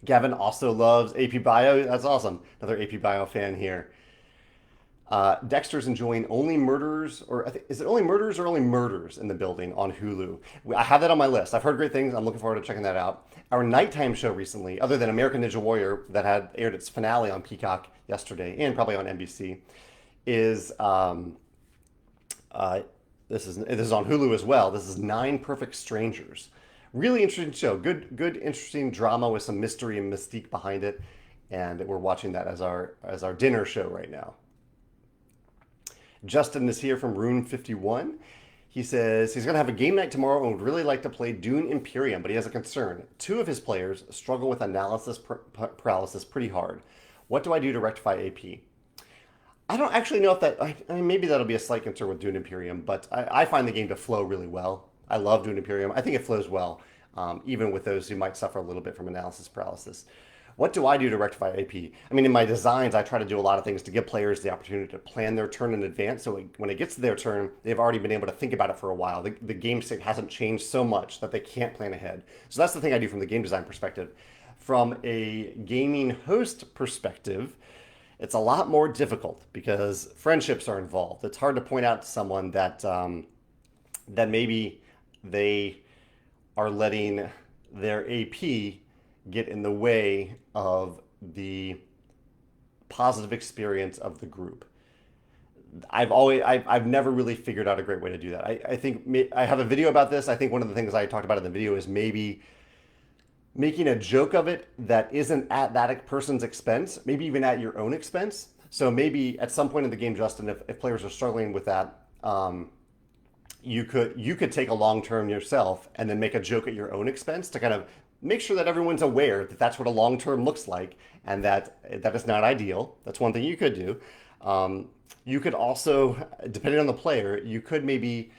Gavin also loves AP Bio. That's awesome. Another AP Bio fan here. Dexter's enjoying Only Murders, or is it Only Murders or Only Murders in the Building on Hulu? I have that on my list. I've heard great things. I'm looking forward to checking that out. Our nighttime show recently, other than American Ninja Warrior that had aired its finale on Peacock yesterday and probably on NBC, is this is on Hulu as well. This is Nine Perfect Strangers. Really interesting show. Good, interesting drama with some mystery and mystique behind it, and we're watching that as our dinner show right now. Justin is here from Rune 51. He says he's going to have a game night tomorrow and would really like to play Dune Imperium, but he has a concern. 2 of his players struggle with analysis paralysis pretty hard. What do I do to rectify AP? I don't actually know if that. I mean, maybe that'll be a slight concern with Dune Imperium, but I find the game to flow really well. I love Dune Imperium. I think it flows well, even with those who might suffer a little bit from analysis paralysis. What do I do to rectify AP? I mean, in my designs, I try to do a lot of things to give players the opportunity to plan their turn in advance. So when it gets to their turn, they've already been able to think about it for a while. The game state hasn't changed so much that they can't plan ahead. So that's the thing I do from the game design perspective. From a gaming host perspective, it's a lot more difficult because friendships are involved. It's hard to point out to someone that maybe they are letting their AP get in the way of the positive experience of the group. I've never really figured out a great way to do that. I think I have a video about this. I think one of the things I talked about in the video is maybe making a joke of it that isn't at that person's expense, maybe even at your own expense. So maybe at some point in the game, Justin, if players are struggling with that, you could take a long term yourself and then make a joke at your own expense to kind of make sure that everyone's aware that that's what a long term looks like and that is not ideal. That's one thing you could do. You could also, depending on the player, you could maybe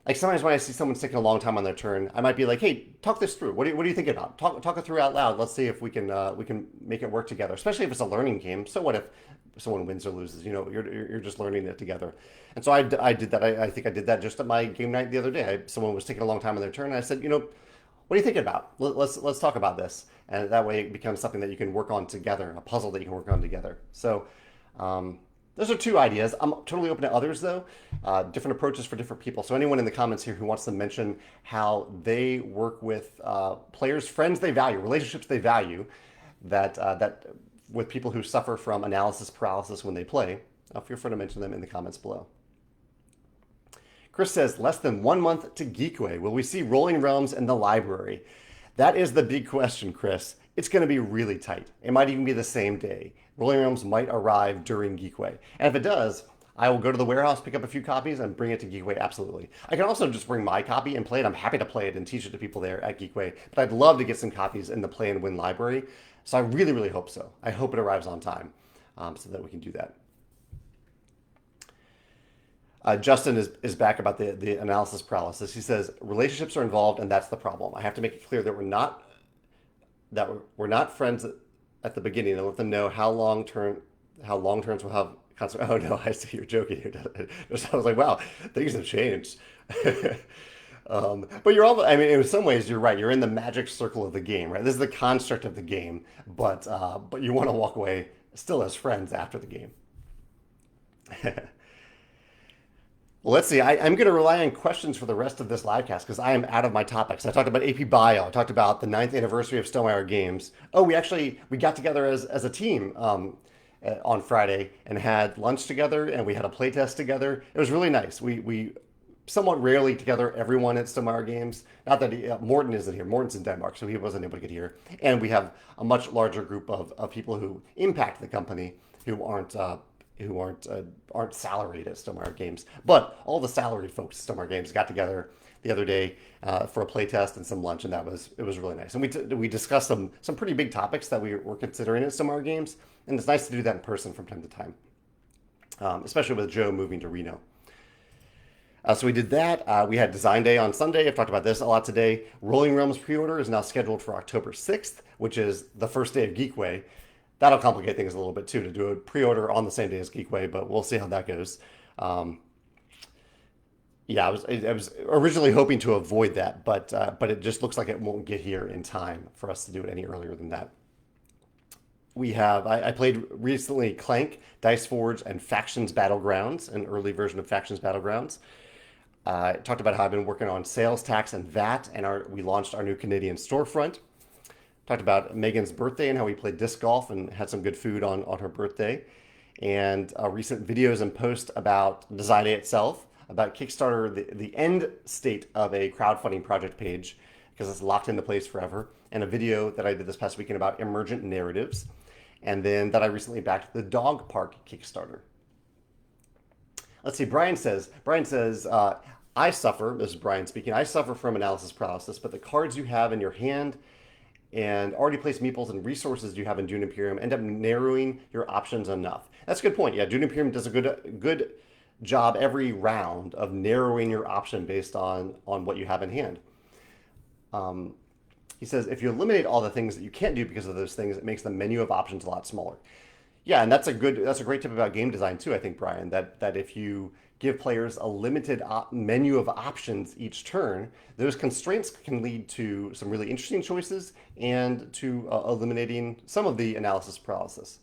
like sometimes when I see someone taking a long time on their turn, I might be like, "Hey, talk this through. What do you think about? Talk it through out loud. Let's see if we can make it work together. Especially if it's a learning game. So what if someone wins or loses? You know, you're just learning it together." And so I did that. I think I did that just at my game night the other day. Someone was taking a long time on their turn, and I said, what are you thinking about? Let's talk about this, and that way it becomes something that you can work on together, a puzzle that you can work on together. So. Those are two ideas. I'm totally open to others, though. Different approaches for different people. So anyone in the comments here who wants to mention how they work with players, friends they value, relationships they value, that with people who suffer from analysis paralysis when they play, feel free to mention them in the comments below. Chris says, less than 1 month to Geekway. Will we see Rolling Realms in the library? That is the big question, Chris. It's going to be really tight. It might even be the same day. Rolling Realms might arrive during Geekway. And if it does, I will go to the warehouse, pick up a few copies, and bring it to Geekway, absolutely. I can also just bring my copy and play it. I'm happy to play it and teach it to people there at Geekway. But I'd love to get some copies in the Play and Win library. So I really, really hope so. I hope it arrives on time so that we can do that. Justin is back about the analysis paralysis. He says, relationships are involved, and that's the problem. I have to make it clear that we're not friends at the beginning and let them know how long terms will have consequences. Oh no, I see you're joking here. I was like, wow, things have changed. But you're all, I mean, in some ways, you're right. You're in the magic circle of the game, right? This is the construct of the game, but you want to walk away still as friends after the game. Well, let's see. I'm going to rely on questions for the rest of this livecast because I am out of my topics. I talked about AP Bio. I talked about the 9th anniversary of Stonemaier Games. Oh, we got together as a team on Friday and had lunch together, and we had a play test together. It was really nice. We somewhat rarely together, everyone at Stonemaier Games. Not that Morten isn't here. Morten's in Denmark, so he wasn't able to get here. And we have a much larger group of people who impact the company who aren't salaried at Stonemaier Games. But all the salaried folks at Stonemaier Games got together the other day for a play test and some lunch, and it was really nice. And we discussed some pretty big topics that we were considering at Stonemaier Games, and it's nice to do that in person from time to time, especially with Joe moving to Reno. So we did that. We had Design Day on Sunday. I've talked about this a lot today. Rolling Realms pre-order is now scheduled for October 6th, which is the first day of Geekway. That'll complicate things a little bit too to do a pre-order on the same day as Geekway, but we'll see how that goes. Yeah, I was originally hoping to avoid that, but it just looks like it won't get here in time for us to do it any earlier than that. I played recently Clank, Dice Forge, and Factions Battlegrounds, an early version of Factions Battlegrounds. I talked about how I've been working on sales tax and VAT, and we launched our new Canadian storefront. Talked about Megan's birthday and how we played disc golf and had some good food on her birthday. And recent videos and posts about Design Day itself, about Kickstarter, the end state of a crowdfunding project page, because it's locked into place forever, and a video that I did this past weekend about emergent narratives, and then that I recently backed the dog park Kickstarter. Let's see, Brian says, I suffer, this is Brian speaking, I suffer from analysis paralysis, but the cards you have in your hand and already placed meeples and resources you have in Dune Imperium end up narrowing your options enough. That's a good point. Yeah, Dune Imperium does a good job every round of narrowing your option based on what you have in hand. Um, he says if you eliminate all the things that you can't do because of those things, it makes the menu of options a lot smaller. Yeah, and that's a great tip about game design too. I think Brian that if you give players a limited menu of options each turn, those constraints can lead to some really interesting choices and to eliminating some of the analysis paralysis.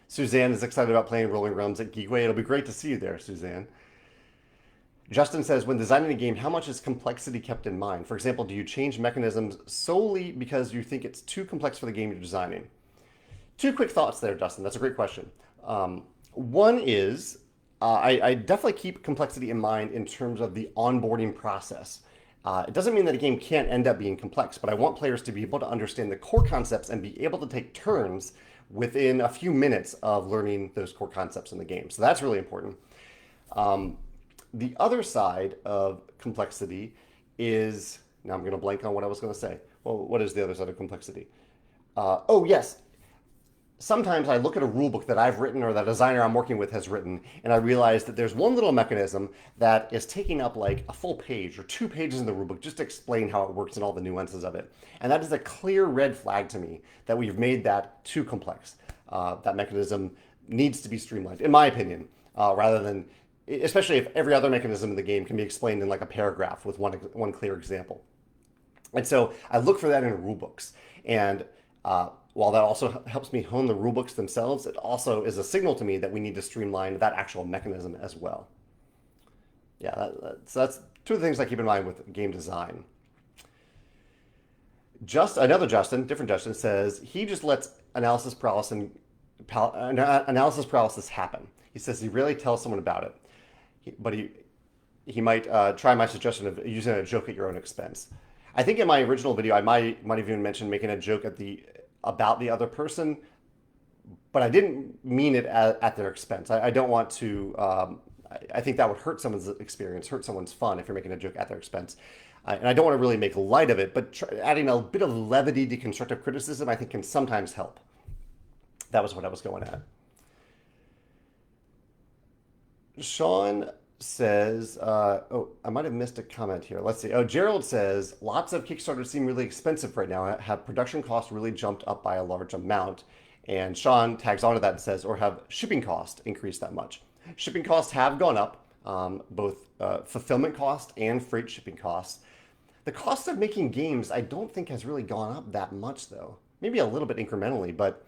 Suzanne is excited about playing Rolling Realms at Geekway. It'll be great to see you there, Suzanne. Justin says, when designing a game, how much is complexity kept in mind? For example, do you change mechanisms solely because you think it's too complex for the game you're designing? Two quick thoughts there, Dustin. That's a great question. One is I definitely keep complexity in mind in terms of the onboarding process. It doesn't mean that a game can't end up being complex, but I want players to be able to understand the core concepts and be able to take turns within a few minutes of learning those core concepts in the game. So that's really important. The other side of complexity is, now I'm going to blank on what I was going to say. Well, what is the other side of complexity? Oh, yes. Sometimes I look at a rule book that I've written or that a designer I'm working with has written, and I realize that there's one little mechanism that is taking up like a full page or 2 pages in the rule book just to explain how it works and all the nuances of it. And that is a clear red flag to me that we've made that too complex. That mechanism needs to be streamlined, in my opinion, rather than, especially if every other mechanism in the game can be explained in like a paragraph with one clear example. And so I look for that in rule books. And while that also helps me hone the rule books themselves, it also is a signal to me that we need to streamline that actual mechanism as well. Yeah, so that's two of the things I keep in mind with game design. Just another Justin, different Justin, says he just lets analysis paralysis happen. He says he rarely tells someone about it, but he might try my suggestion of using a joke at your own expense. I think in my original video I might have even mentioned making a joke about the other person, but I didn't mean it at their expense. I don't want to. I think that would hurt someone's experience, hurt someone's fun if you're making a joke at their expense. And I don't want to really make light of it, but adding a bit of levity to constructive criticism, I think, can sometimes help. That was what I was going at. Sean says, oh, I might have missed a comment here. Let's see. Oh, Gerald says, lots of Kickstarters seem really expensive right now. Have production costs really jumped up by a large amount? And Sean tags onto that and says, or have shipping costs increased that much? Shipping costs have gone up, both fulfillment cost and freight shipping costs. The cost of making games, I don't think has really gone up that much, though. Maybe a little bit incrementally, but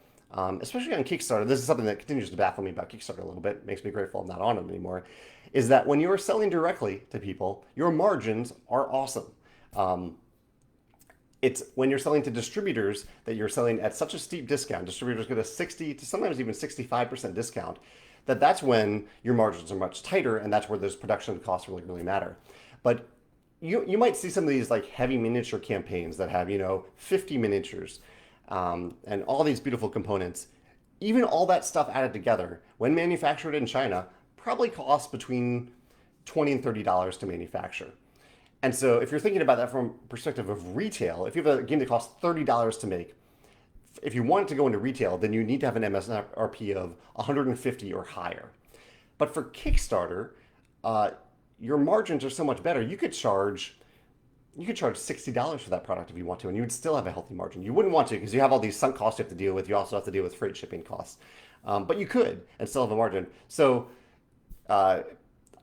especially on Kickstarter, this is something that continues to baffle me about Kickstarter a little bit. It makes me grateful I'm not on it anymore. Is that when you're selling directly to people, your margins are awesome. It's when you're selling to distributors that you're selling at such a steep discount. Distributors get a 60 to sometimes even 65% discount. That's when your margins are much tighter, and that's where those production costs really matter. But you might see some of these like heavy miniature campaigns that have 50 miniatures and all these beautiful components. Even all that stuff added together, when manufactured in China, probably costs between $20 and $30 to manufacture. And so if you're thinking about that from perspective of retail, if you have a game that costs $30 to make, if you want it to go into retail, then you need to have an MSRP of 150 or higher. But for Kickstarter, your margins are so much better. You could charge $60 for that product if you want to, and you would still have a healthy margin. You wouldn't want to because you have all these sunk costs you have to deal with. You also have to deal with freight shipping costs. But you could and still have a margin. So I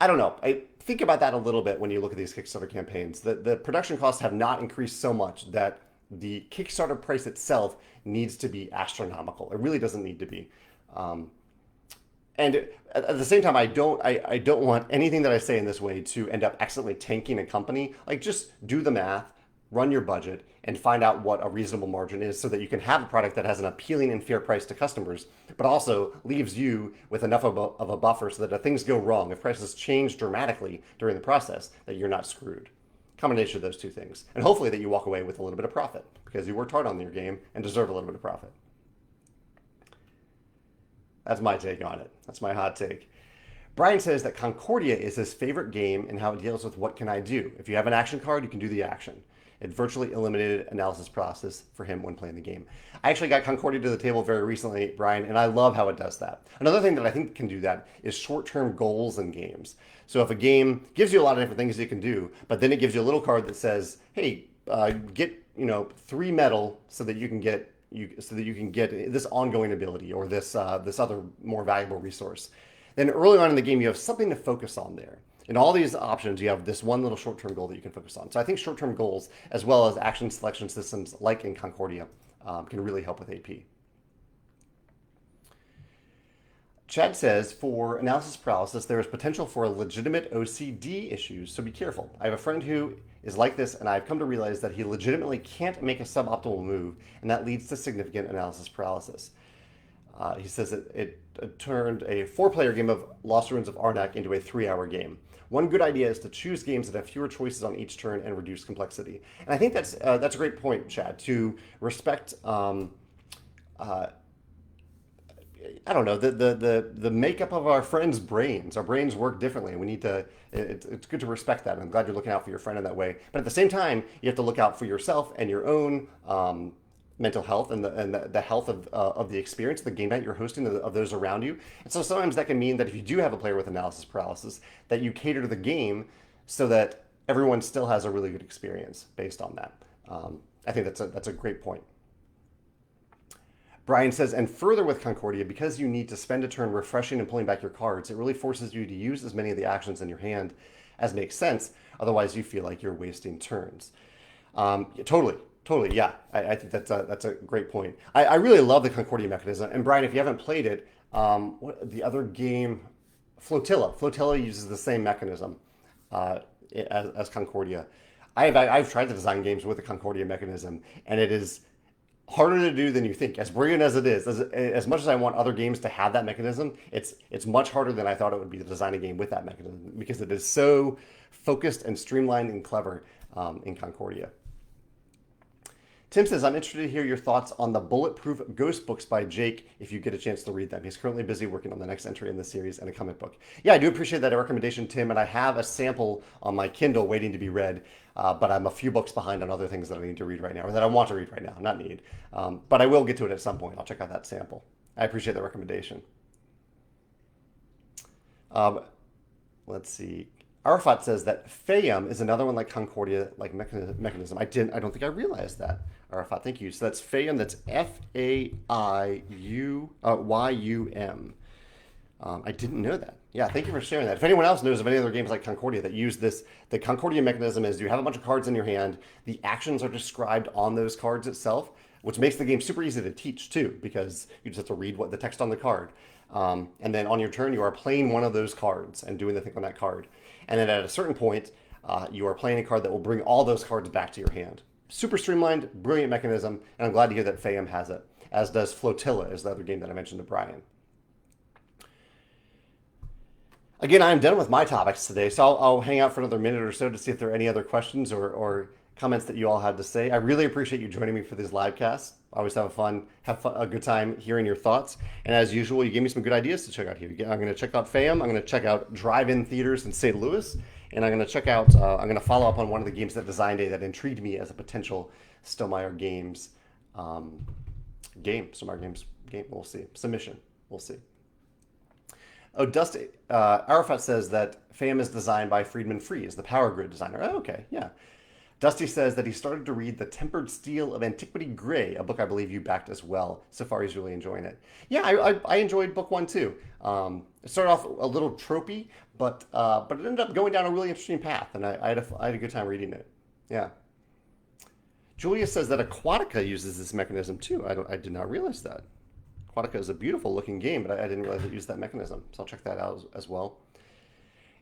don't know. I think about that a little bit when you look at these Kickstarter campaigns. The production costs have not increased so much that the Kickstarter price itself needs to be astronomical. It really doesn't need to be. And at the same time, I don't want anything that I say in this way to end up accidentally tanking a company. Like, just do the math, run your budget, and find out what a reasonable margin is so that you can have a product that has an appealing and fair price to customers, but also leaves you with enough of a buffer so that if things go wrong, if prices change dramatically during the process, that you're not screwed. Combination of those two things. And hopefully that you walk away with a little bit of profit because you worked hard on your game and deserve a little bit of profit. That's my take on it. That's my hot take. Brian says that Concordia is his favorite game and how it deals with what can I do. If you have an action card, you can do the action. It virtually eliminated analysis process for him when playing the game. I actually got Concordia to the table very recently, Brian, and I love how it does that. Another thing that I think can do that is short-term goals in games. So if a game gives you a lot of different things you can do, but then it gives you a little card that says, "Hey, get 3 metal so that you can get this ongoing ability or this other more valuable resource." Then early on in the game, you have something to focus on there. In all these options, you have this one little short-term goal that you can focus on. So I think short-term goals, as well as action selection systems like in Concordia, can really help with AP. Chad says, for analysis paralysis, there is potential for legitimate OCD issues, so be careful. I have a friend who is like this, and I've come to realize that he legitimately can't make a suboptimal move, and that leads to significant analysis paralysis. He says that it turned a 4-player game of Lost Ruins of Arnak into a 3-hour game. One good idea is to choose games that have fewer choices on each turn and reduce complexity. And I think that's a great point, Chad, to respect. I don't know, the makeup of our friends' brains. Our brains work differently, and we need to. It's good to respect that. I'm glad you're looking out for your friend in that way. But at the same time, you have to look out for yourself and your own mental health and the health of the experience, the game night you're hosting, of those around you. And so sometimes that can mean that if you do have a player with analysis paralysis, that you cater to the game so that everyone still has a really good experience based on that. I think that's a great point. Brian says, and further with Concordia, because you need to spend a turn refreshing and pulling back your cards, it really forces you to use as many of the actions in your hand as makes sense. Otherwise, you feel like you're wasting turns. Totally, yeah. I think that's a great point. I really love the Concordia mechanism. And Brian, if you haven't played it, the other game, Flotilla uses the same mechanism as Concordia. I've tried to design games with the Concordia mechanism, and it is harder to do than you think. As brilliant as it is, as much as I want other games to have that mechanism, it's much harder than I thought it would be to design a game with that mechanism, because it is so focused and streamlined and clever in Concordia. Tim says, I'm interested to hear your thoughts on the Bulletproof Ghost books by Jake if you get a chance to read them. He's currently busy working on the next entry in the series and a comic book. Yeah, I do appreciate that recommendation, Tim, and I have a sample on my Kindle waiting to be read, but I'm a few books behind on other things that I need to read right now, or that I want to read right now, not need. But I will get to it at some point. I'll check out that sample. I appreciate the recommendation. Let's see. Arafat says that FAIM is another one like Concordia, like mechanism. I don't think I realized that. Arafat, thank you. So that's FAIM. That's FAIUYUM. I didn't know that. Yeah, thank you for sharing that. If anyone else knows of any other games like Concordia that use this, the Concordia mechanism is you have a bunch of cards in your hand. The actions are described on those cards itself, which makes the game super easy to teach too, because you just have to read what the text on the card. And then on your turn, you are playing one of those cards and doing the thing on that card. And then at a certain point, you are playing a card that will bring all those cards back to your hand. Super streamlined, brilliant mechanism, and I'm glad to hear that FAIM has it, as does Flotilla, is the other game that I mentioned to Brian. Again, I'm done with my topics today, so I'll hang out for another minute or so to see if there are any other questions or comments that you all had to say. I really appreciate you joining me for these live casts. I always have a good time hearing your thoughts. And as usual, you gave me some good ideas to check out here. I'm going to check out FAIM. I'm going to check out drive-in theaters in St. Louis. And I'm going to check out, I'm going to follow up on one of the games at Design Day that intrigued me as a potential Stonemaier Games game. We'll see. Submission. We'll see. Oh, Dusty, Arafat says that FAIM is designed by Friedman Freeze, the Power Grid designer. Oh, okay, yeah. Dusty says that he started to read The Tempered Steel of Antiquity Grey, a book I believe you backed as well. So far, he's really enjoying it. Yeah, I enjoyed book 1 too. It started off a little tropey, but it ended up going down a really interesting path, and I had a good time reading it. Yeah. Julia says that Aquatica uses this mechanism too. I did not realize that. Aquatica is a beautiful looking game, but I didn't realize it used that mechanism. So I'll check that out as well.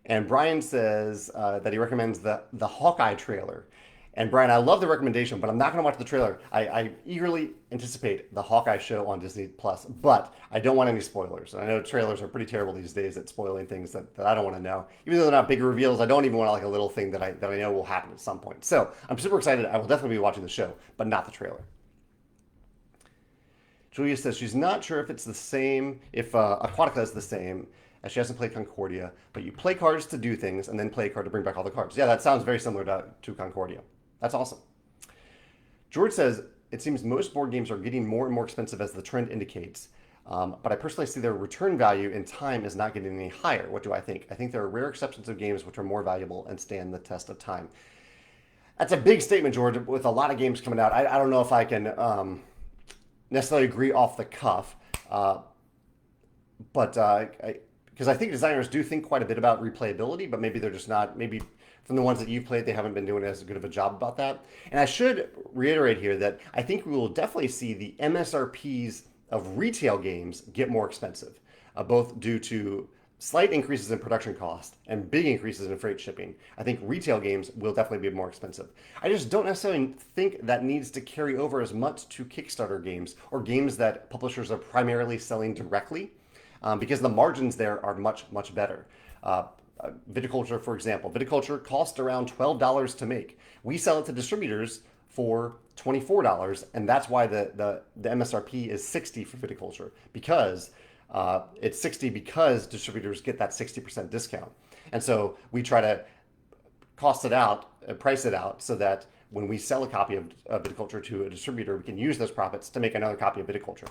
And Brian says that he recommends the Hawkeye trailer. And Brian, I love the recommendation, but I'm not going to watch the trailer. I eagerly anticipate the Hawkeye show on Disney Plus, but I don't want any spoilers. I know trailers are pretty terrible these days at spoiling things that I don't want to know. Even though they're not big reveals, I don't even want like a little thing that I know will happen at some point. So I'm super excited. I will definitely be watching the show, but not the trailer. Julia says she's not sure if it's the same, if Aquatica is the same, as she hasn't played Concordia, but you play cards to do things and then play a card to bring back all the cards. Yeah, that sounds very similar to Concordia. That's awesome. George says, it seems most board games are getting more and more expensive as the trend indicates. But I personally see their return value in time is not getting any higher. What do I think? I think there are rare exceptions of games which are more valuable and stand the test of time. That's a big statement, George, with a lot of games coming out. I don't know if I can necessarily agree off the cuff, uh, but because I think designers do think quite a bit about replayability, but maybe they're just not, maybe from the ones that you've played, they haven't been doing as good of a job about that. And I should reiterate here that I think we will definitely see the MSRPs of retail games get more expensive, both due to slight increases in production cost and big increases in freight shipping. I think retail games will definitely be more expensive. I just don't necessarily think that needs to carry over as much to Kickstarter games or games that publishers are primarily selling directly, because the margins there are much, much better. Viticulture, for example, viticulture costs around $12 to make. We sell it to distributors for $24, and that's why the MSRP is 60 for viticulture, because it's 60 because distributors get that 60% discount. And so we try to cost it out, price it out, so that when we sell a copy of viticulture to a distributor, we can use those profits to make another copy of viticulture.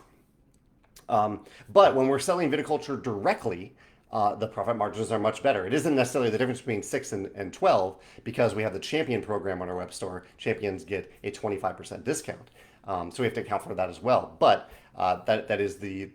But when we're selling viticulture directly, the profit margins are much better. It isn't necessarily the difference between 6 and 12 because we have the Champion program on our web store. Champions get a 25% discount. So we have to account for that as well. But that is the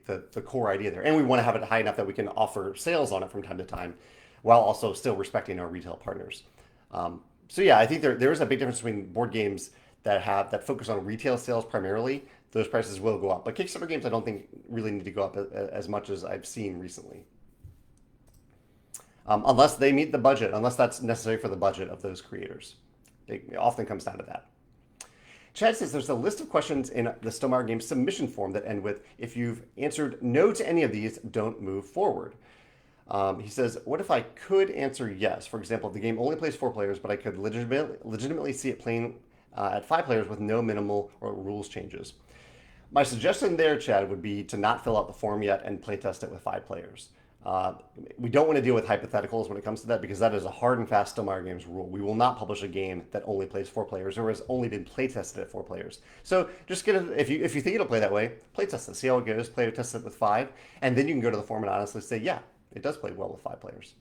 core idea there. And we want to have it high enough that we can offer sales on it from time to time while also still respecting our retail partners. So yeah, I think there is a big difference between board games that focus on retail sales primarily. Those prices will go up. But Kickstarter games I don't think really need to go up as much as I've seen recently. Unless they meet the budget, unless that's necessary for the budget of those creators. It often comes down to that. Chad says there's a list of questions in the Stonemaier Games submission form that end with, if you've answered no to any of these, don't move forward. He says, what if I could answer yes? For example, if the game only plays 4 players, but I could legitimately see it playing at 5 players with no minimal or rules changes. My suggestion there, Chad, would be to not fill out the form yet and play test it with 5 players. We don't want to deal with hypotheticals when it comes to that because that is a hard and fast Stonemaier Games rule. We will not publish a game that only plays 4 players or has only been play tested at 4 players. So just get it, if you think it'll play that way, play test it, see how it goes, play test it with 5, and then you can go to the form and honestly say, yeah, it does play well with 5 players.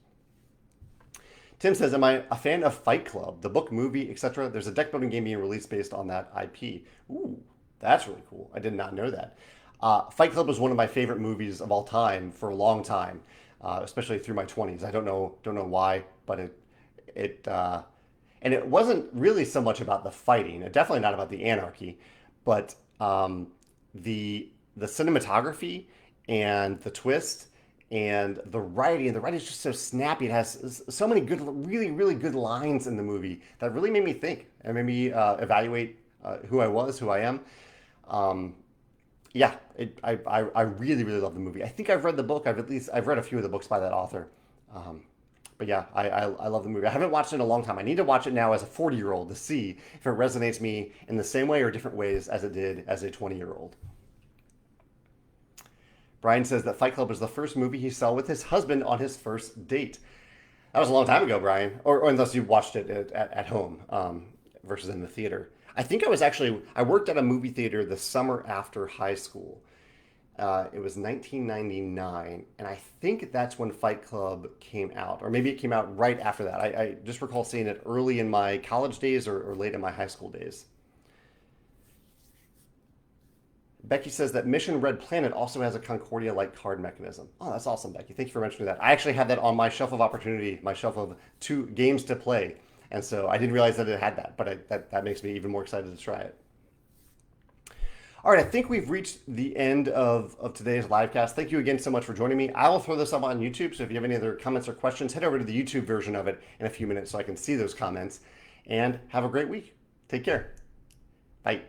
Tim says, am I a fan of Fight Club, the book, movie, etc.? There's a deck building game being released based on that IP. Ooh, that's really cool. I did not know that. Fight Club was one of my favorite movies of all time for a long time, especially through my 20s. I don't know why, but and it wasn't really so much about the fighting. Definitely not about the anarchy, but the cinematography and the twist and the writing. And the writing is just so snappy. It has so many good, really, really good lines in the movie that really made me think and made me evaluate who I was, who I am. Yeah, I really, really love the movie. I think I've read the book. I've read a few of the books by that author. But yeah, I love the movie. I haven't watched it in a long time. I need to watch it now as a 40-year-old to see if it resonates me in the same way or different ways as it did as a 20-year-old. Brian says that Fight Club was the first movie he saw with his husband on his first date. That was a long time ago, Brian, or unless you watched it at home versus in the theater. I think I worked at a movie theater the summer after high school. It was 1999, and I think that's when Fight Club came out, or maybe it came out right after that. I just recall seeing it early in my college days or late in my high school days. Becky says that Mission Red Planet also has a Concordia-like card mechanism. Oh, that's awesome, Becky. Thank you for mentioning that. I actually had that on my shelf of opportunity, my shelf of 2 games to play. And so I didn't realize that it had that, but that makes me even more excited to try it. All right, I think we've reached the end of today's livecast. Thank you again so much for joining me. I will throw this up on YouTube, so if you have any other comments or questions, head over to the YouTube version of it in a few minutes so I can see those comments. And have a great week. Take care. Bye.